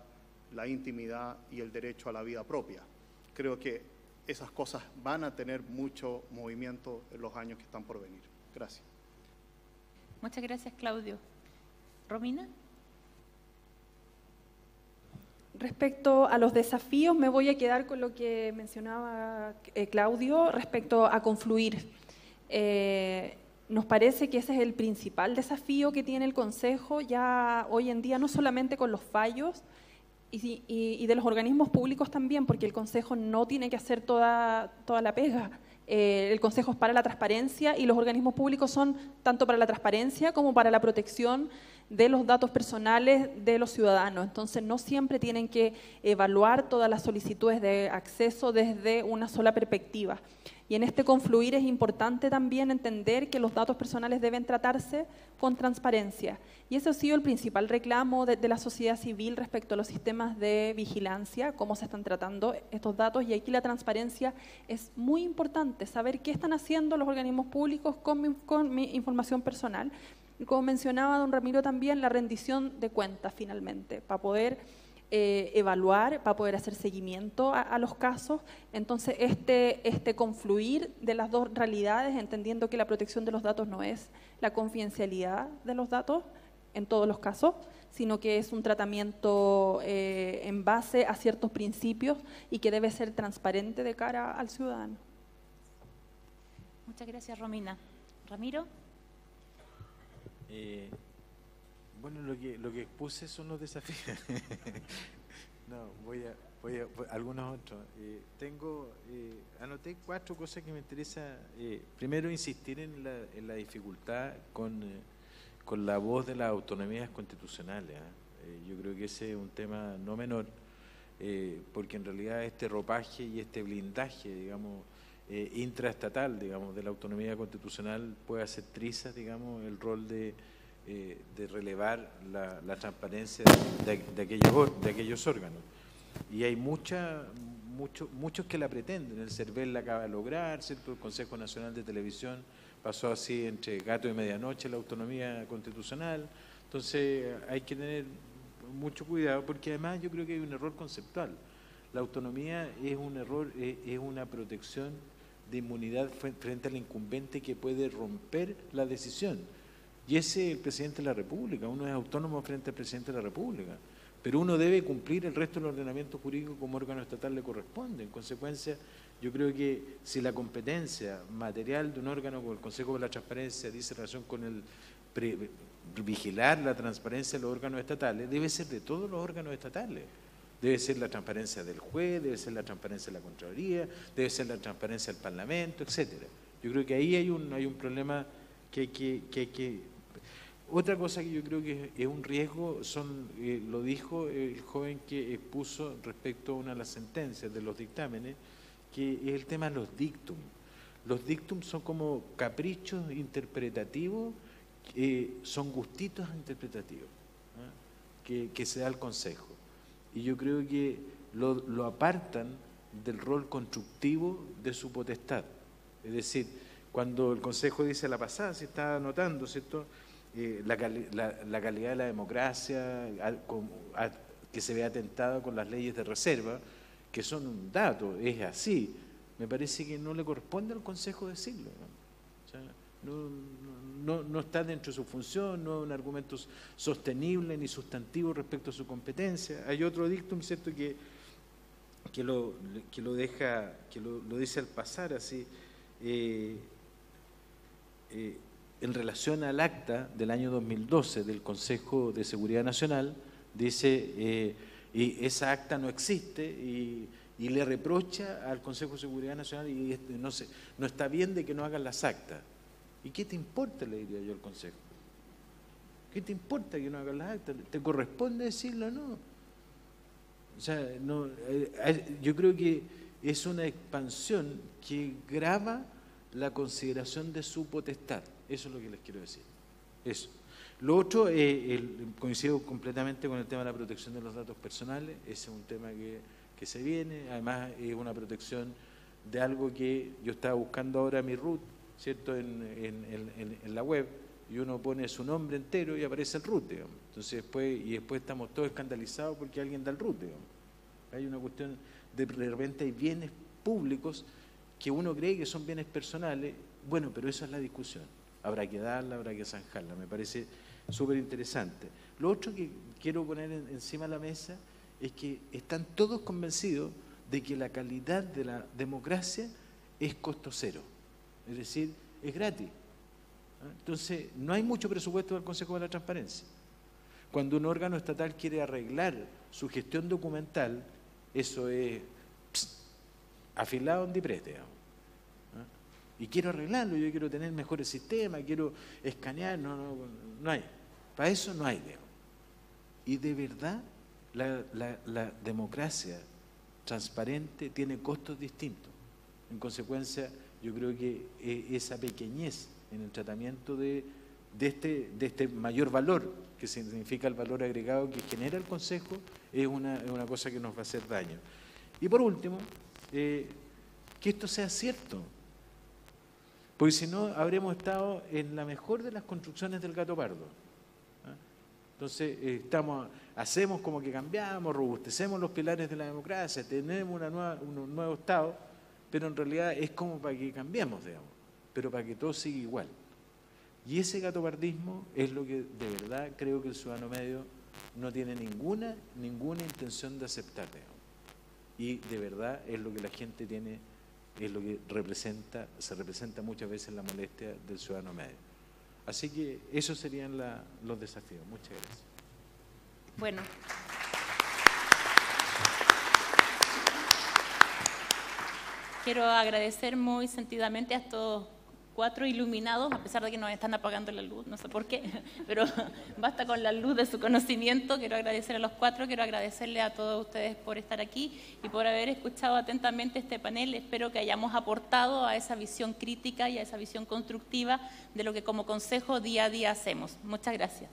la intimidad y el derecho a la vida propia. Creo que esas cosas van a tener mucho movimiento en los años que están por venir. Gracias. Muchas gracias, Claudio. ¿Romina? Respecto a los desafíos, me voy a quedar con lo que mencionaba Claudio respecto a confluir. Nos parece que ese es el principal desafío que tiene el Consejo ya hoy en día, no solamente con los fallos y de los organismos públicos también, porque el Consejo no tiene que hacer toda la pega. El Consejo es para la transparencia y los organismos públicos son tanto para la transparencia como para la protección de los datos personales de los ciudadanos. Entonces, no siempre tienen que evaluar todas las solicitudes de acceso desde una sola perspectiva. Y en este confluir es importante también entender que los datos personales deben tratarse con transparencia. Y ese ha sido el principal reclamo de la sociedad civil respecto a los sistemas de vigilancia, cómo se están tratando estos datos. Y aquí la transparencia es muy importante, saber qué están haciendo los organismos públicos con mi información personal. Y como mencionaba don Ramiro también, la rendición de cuentas finalmente, para poder evaluar, para poder hacer seguimiento a los casos. Entonces, este confluir de las dos realidades, entendiendo que la protección de los datos no es la confidencialidad de los datos en todos los casos, sino que es un tratamiento en base a ciertos principios y que debe ser transparente de cara al ciudadano. Muchas gracias, Romina. ¿Ramiro? Bueno, lo que expuse son los desafíos. No, voy a algunos otros. Anoté 4 cosas que me interesa. Primero, insistir en la dificultad con la voz de las autonomías constitucionales. Yo creo que ese es un tema no menor, porque en realidad este ropaje y este blindaje, digamos, intraestatal, digamos, de la autonomía constitucional puede hacer trizas, digamos, el rol de relevar la transparencia de aquellos órganos. Y hay muchos que la pretenden. El CERVEL la acaba de lograr, ¿cierto? El Consejo Nacional de Televisión pasó así entre gato y medianoche la autonomía constitucional. Entonces hay que tener mucho cuidado, porque además yo creo que hay un error conceptual. La autonomía es un error, es una protección de inmunidad frente al incumbente que puede romper la decisión. Y ese es el presidente de la República. Uno es autónomo frente al presidente de la República, pero uno debe cumplir el resto del ordenamiento jurídico como órgano estatal le corresponde. En consecuencia, yo creo que si la competencia material de un órgano como el Consejo de la Transparencia dice relación con el vigilar la transparencia de los órganos estatales, debe ser de todos los órganos estatales. Debe ser la transparencia del juez, debe ser la transparencia de la Contraloría, debe ser la transparencia del Parlamento, etcétera. Yo creo que ahí hay un problema que hay que. Otra cosa que yo creo que es un riesgo, lo dijo el joven que expuso respecto a una de las sentencias de los dictámenes, que es el tema de los dictum. Los dictum son como caprichos interpretativos, son gustitos interpretativos, ¿eh? que se da al Consejo. Y yo creo que lo apartan del rol constructivo de su potestad. Es decir, cuando el Consejo dice la pasada, se está anotando, ¿cierto?, la calidad de la democracia, que se ve atentada con las leyes de reserva, que son un dato, es así. Me parece que no le corresponde al Consejo decirlo, ¿no? O sea, no está dentro de su función, no es un argumento sostenible ni sustantivo respecto a su competencia. Hay otro dictum, ¿cierto?, que lo dice al pasar así, en relación al acta del año 2012 del Consejo de Seguridad Nacional, dice, y esa acta no existe, y le reprocha al Consejo de Seguridad Nacional, y no está bien de que no hagan las actas. ¿Y qué te importa?, le diría yo al Consejo. ¿Qué te importa que no hagan las actas? ¿Te corresponde decirlo o no? O sea, yo creo que es una expansión que grava la consideración de su potestad. Eso es lo que les quiero decir. Eso. Lo otro, coincido completamente con el tema de la protección de los datos personales. Ese es un tema que se viene. Además, es una protección de algo que yo estaba buscando ahora, mi root, ¿cierto?, en la web, y uno pone su nombre entero y aparece el root, digamos. Entonces, después estamos todos escandalizados porque alguien da el root, digamos. Hay una cuestión de repente hay bienes públicos que uno cree que son bienes personales. Bueno, pero esa es la discusión. Habrá que darla, habrá que zanjarla. Me parece súper interesante. Lo otro que quiero poner encima de la mesa es que están todos convencidos de que la calidad de la democracia es costo cero. Es decir, es gratis. Entonces, no hay mucho presupuesto del Consejo de la Transparencia. Cuando un órgano estatal quiere arreglar su gestión documental, eso es afilado en diprete, digamos. Y quiero arreglarlo, yo quiero tener mejores sistemas, quiero escanear, no hay. Para eso no hay, digamos. Y de verdad, la democracia transparente tiene costos distintos. En consecuencia, yo creo que esa pequeñez en el tratamiento de este mayor valor, que significa el valor agregado que genera el Consejo, es una cosa que nos va a hacer daño. Y por último, que esto sea cierto, porque si no habremos estado en la mejor de las construcciones del gato pardo. Entonces, hacemos como que cambiamos, robustecemos los pilares de la democracia, tenemos un nuevo Estado, pero en realidad es como para que cambiemos, digamos, pero para que todo siga igual. Y ese gatopardismo es lo que de verdad creo que el ciudadano medio no tiene ninguna intención de aceptar, digamos. Y de verdad es lo que la gente tiene, es lo que se representa muchas veces la molestia del ciudadano medio. Así que esos serían los desafíos. Muchas gracias. Bueno. Quiero agradecer muy sentidamente a estos 4 iluminados, a pesar de que nos están apagando la luz, no sé por qué, pero basta con la luz de su conocimiento. Quiero agradecer a los 4, quiero agradecerle a todos ustedes por estar aquí y por haber escuchado atentamente este panel. Espero que hayamos aportado a esa visión crítica y a esa visión constructiva de lo que como Consejo día a día hacemos. Muchas gracias.